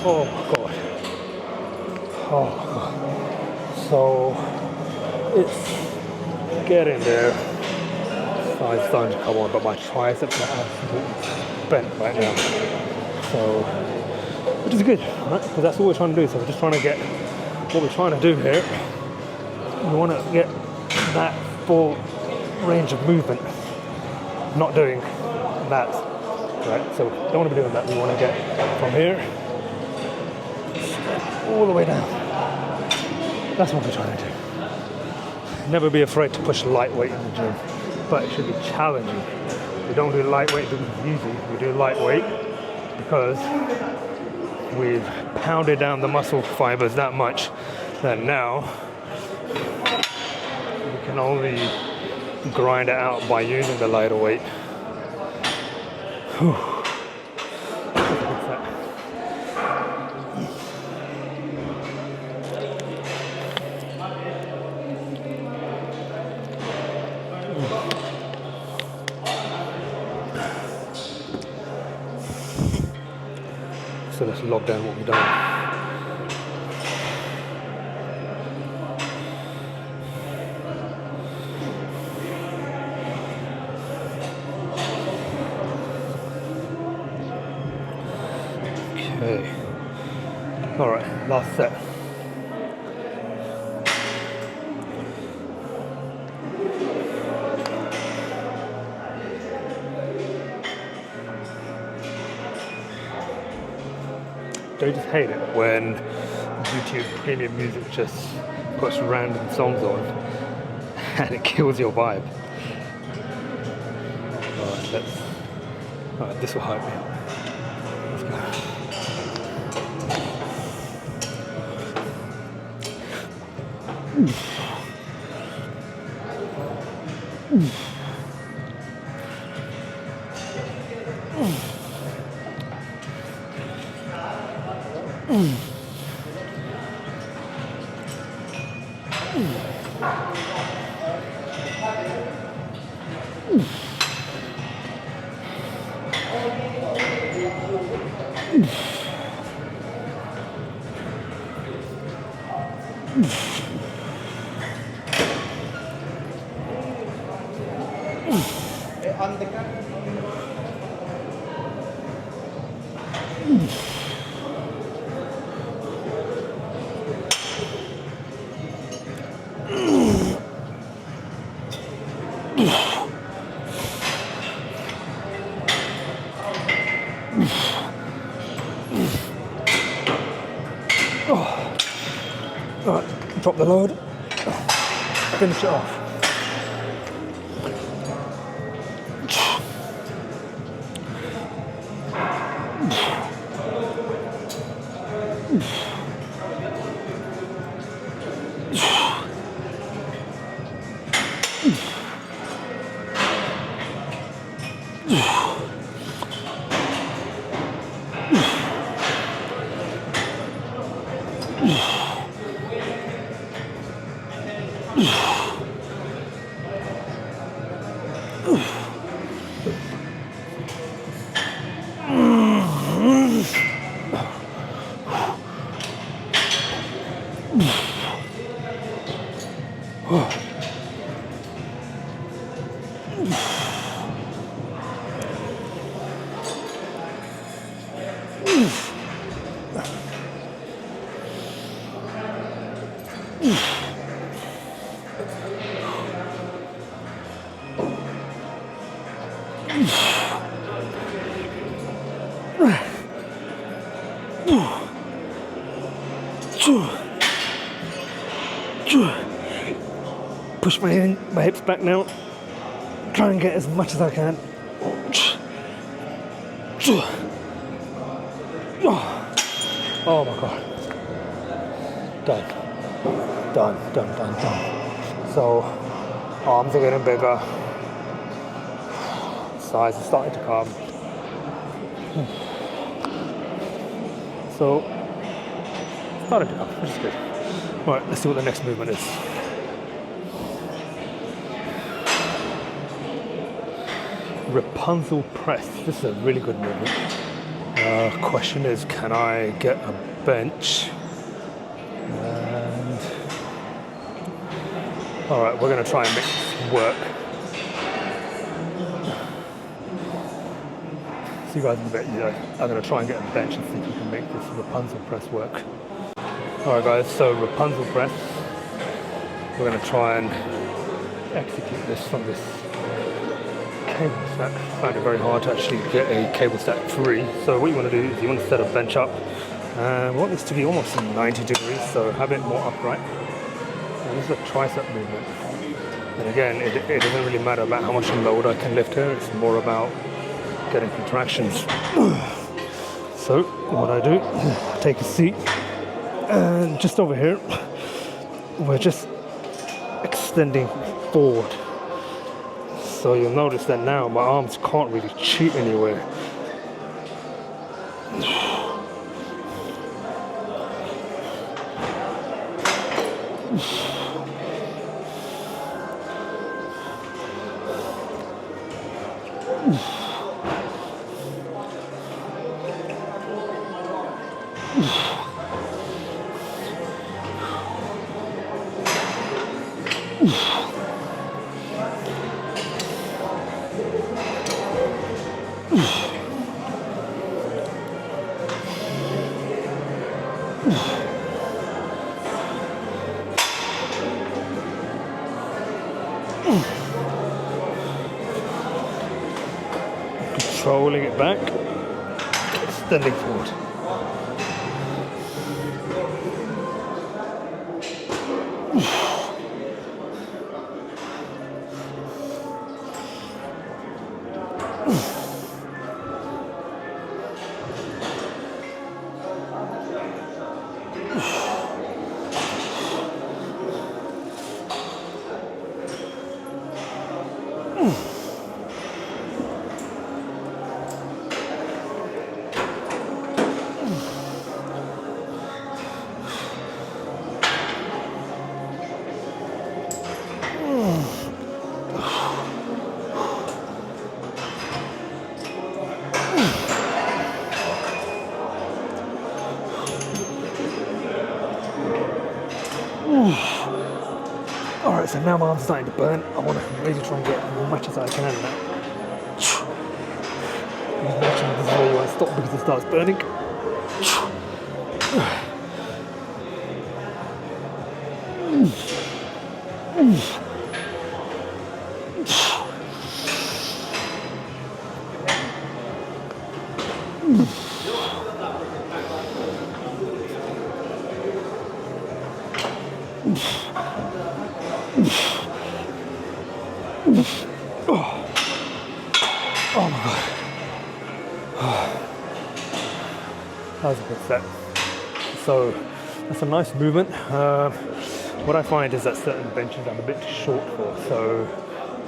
Oh God. Oh God. So it's getting there. Side's starting to come on, but my triceps are absolutely bent right now. So, which is good, right? Because that's what we're trying to do. So we're just trying to get what we're trying to do here. We want to get that full range of movement. Not doing that, right? So we don't want to be doing that. We want to get from here all the way down. That's what we're trying to do. Never be afraid to push lightweight in the gym, but it should be challenging. We don't do lightweight because it's easy. We do lightweight because we've pounded down the muscle fibers that much that now we can only grind it out by using the lighter weight. Whew. So let's log down what we've done. Okay. All right, last set. Don't just hate it when YouTube premium music just puts random songs on and it kills your vibe. Alright, this will hype me up. Let's go. Alright, drop the load, finish it off. Push my hips back now. Try and get as much as I can. Oh my god. Done. So arms are getting bigger. Size is starting to come. So starting to come, which is good. Alright, let's see what the next movement is. Rapunzel press. This is a really good movement. Question is, can I get a bench? And all right, we're going to try and make this work. See you guys in a bit. I'm going to try and get a bench and see if we can make this Rapunzel press work. All right, guys. So Rapunzel press. We're going to try and execute this from this cable stack. I find it very hard to actually get a cable stack free. So what you want to do is you want to set a bench up. We want this to be almost 90 degrees, so have it more upright. And this is a tricep movement. And again, it doesn't really matter about how much load I can lift here, it's more about getting contractions. So what I do, take a seat, and just over here, we're just extending forward. So you'll notice that now my arms can't really cheat anywhere. Controlling it back, extending forward. Alright, so now my arm's starting to burn. I want to really try and get as much as I can now. This is where you want to stop because it starts burning. Oh my god. That was a good set. So that's a nice movement. What I find is that certain benches I'm a bit short for, so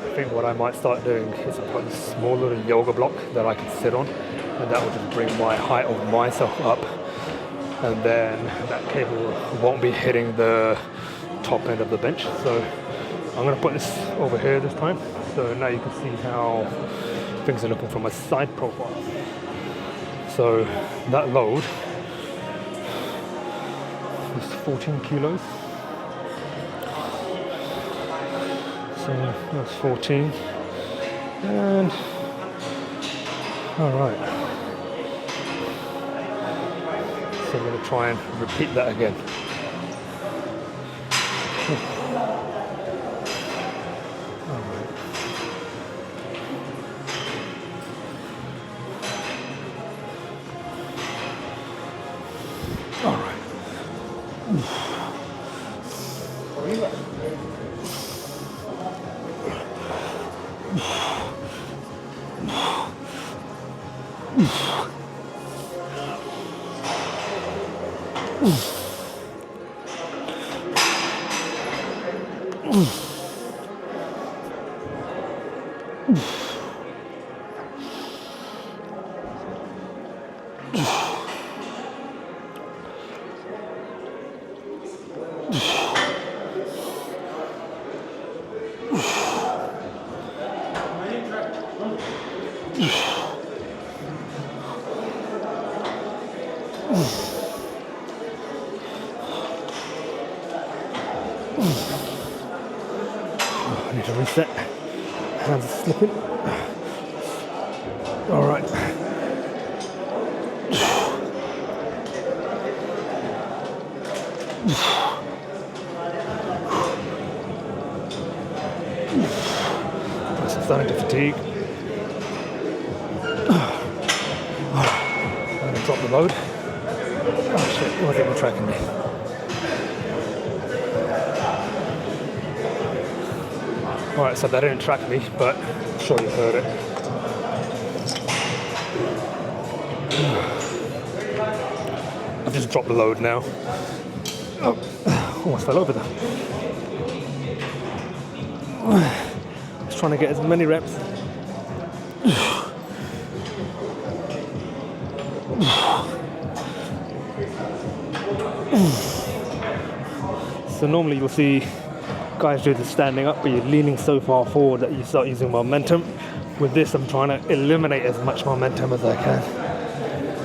I think what I might start doing is put a smaller yoga block that I can sit on, and that will just bring my height of myself up, and then that cable won't be hitting the top end of the bench. So I'm going to put this over here this time, so now you can see how things are looking from a side profile. So that load is 14 kilos. So that's 14. And alright. So I'm going to try and repeat that again. I need to reset. Hands are slipping. All right. I'm starting to fatigue. I'm going to drop the load. Oh shit, why are people tracking me? Alright, so that didn't track me, but I'm sure you heard it. I've just dropped the load now. Oh, almost fell over there. Just trying to get as many reps. So normally you'll see guys do the standing up, but you're leaning so far forward that you start using momentum. With this, I'm trying to eliminate as much momentum as I can.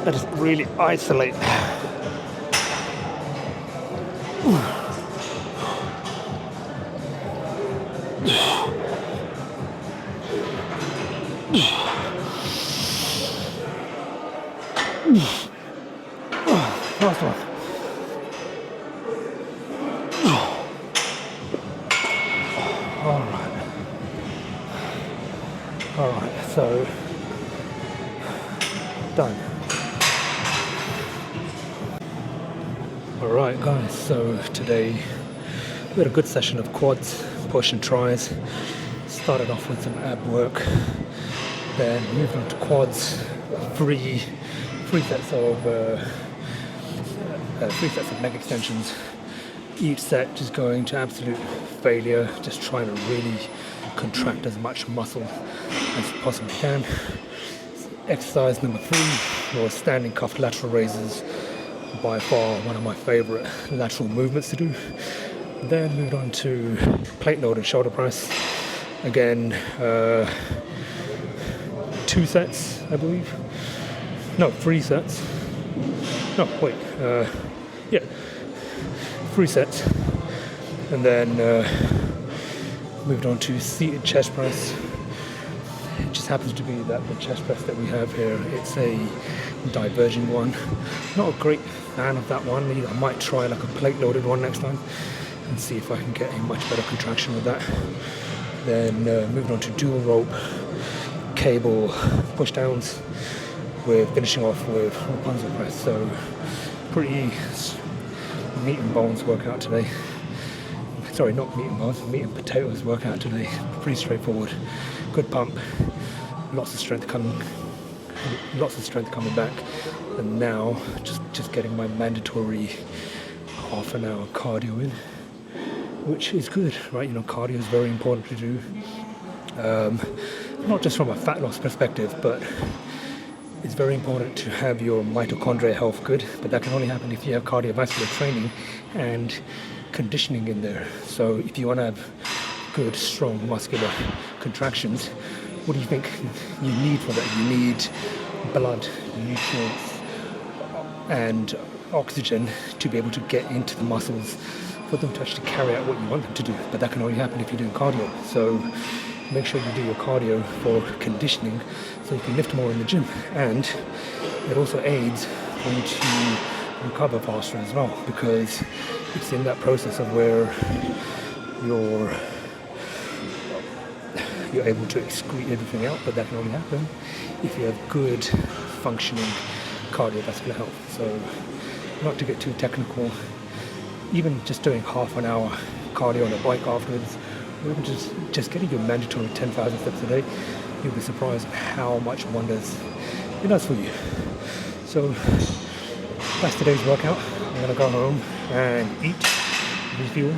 I just really isolate. Last one. Alright, so done. Alright guys, so today we had a good session of quads, push and tries. Started off with some ab work, then moved on to quads, three sets of leg extensions. Each set just going to absolute failure, just trying to really contract as much muscle as you possibly can. Exercise number 3 was standing cuffed lateral raises, by far one of my favorite lateral movements to do. Then moved on to plate load and shoulder press. Again, 2 sets, I believe. No, 3 sets. No, wait. Yeah, 3 sets. And then moved on to seated chest press. It just happens to be that the chest press that we have here, it's a diverging one. Not a great fan of that one either. I might try like a plate loaded one next time and see if I can get a much better contraction with that. Then moved on to dual rope cable push downs, with finishing off with Rapunzel press. So pretty meat and bones workout today. Sorry, not meat and bones, meat and potatoes workout today. Pretty straightforward. Good pump, lots of strength coming back, and now just getting my mandatory half an hour cardio in, which is good, right? You know, cardio is very important to do, not just from a fat loss perspective, but it's very important to have your mitochondria health good, but that can only happen if you have cardiovascular training and conditioning in there. So if you want to have good, strong muscular contractions, what do you think you need for that? You need blood, nutrients, and oxygen to be able to get into the muscles for them to actually carry out what you want them to do. But that can only happen if you're doing cardio. So make sure you do your cardio for conditioning so you can lift more in the gym. And it also aids for you to recover faster as well, because it's in that process of where you're able to excrete everything out, but that can only happen if you have good functioning cardiovascular health. So not to get too technical, even just doing half an hour cardio on a bike afterwards, or even just getting your mandatory 10,000 steps a day, you'll be surprised at how much wonders it does for you. So that's today's workout. I'm going to go home and eat, refuel,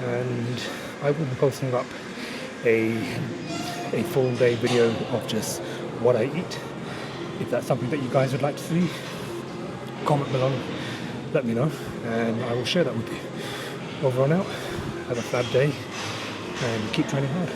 and I will be posting up a full day video of just what I eat. If that's something that you guys would like to see, comment below, let me know, and I will share that with you. Over and out, have a fab day, and keep training hard.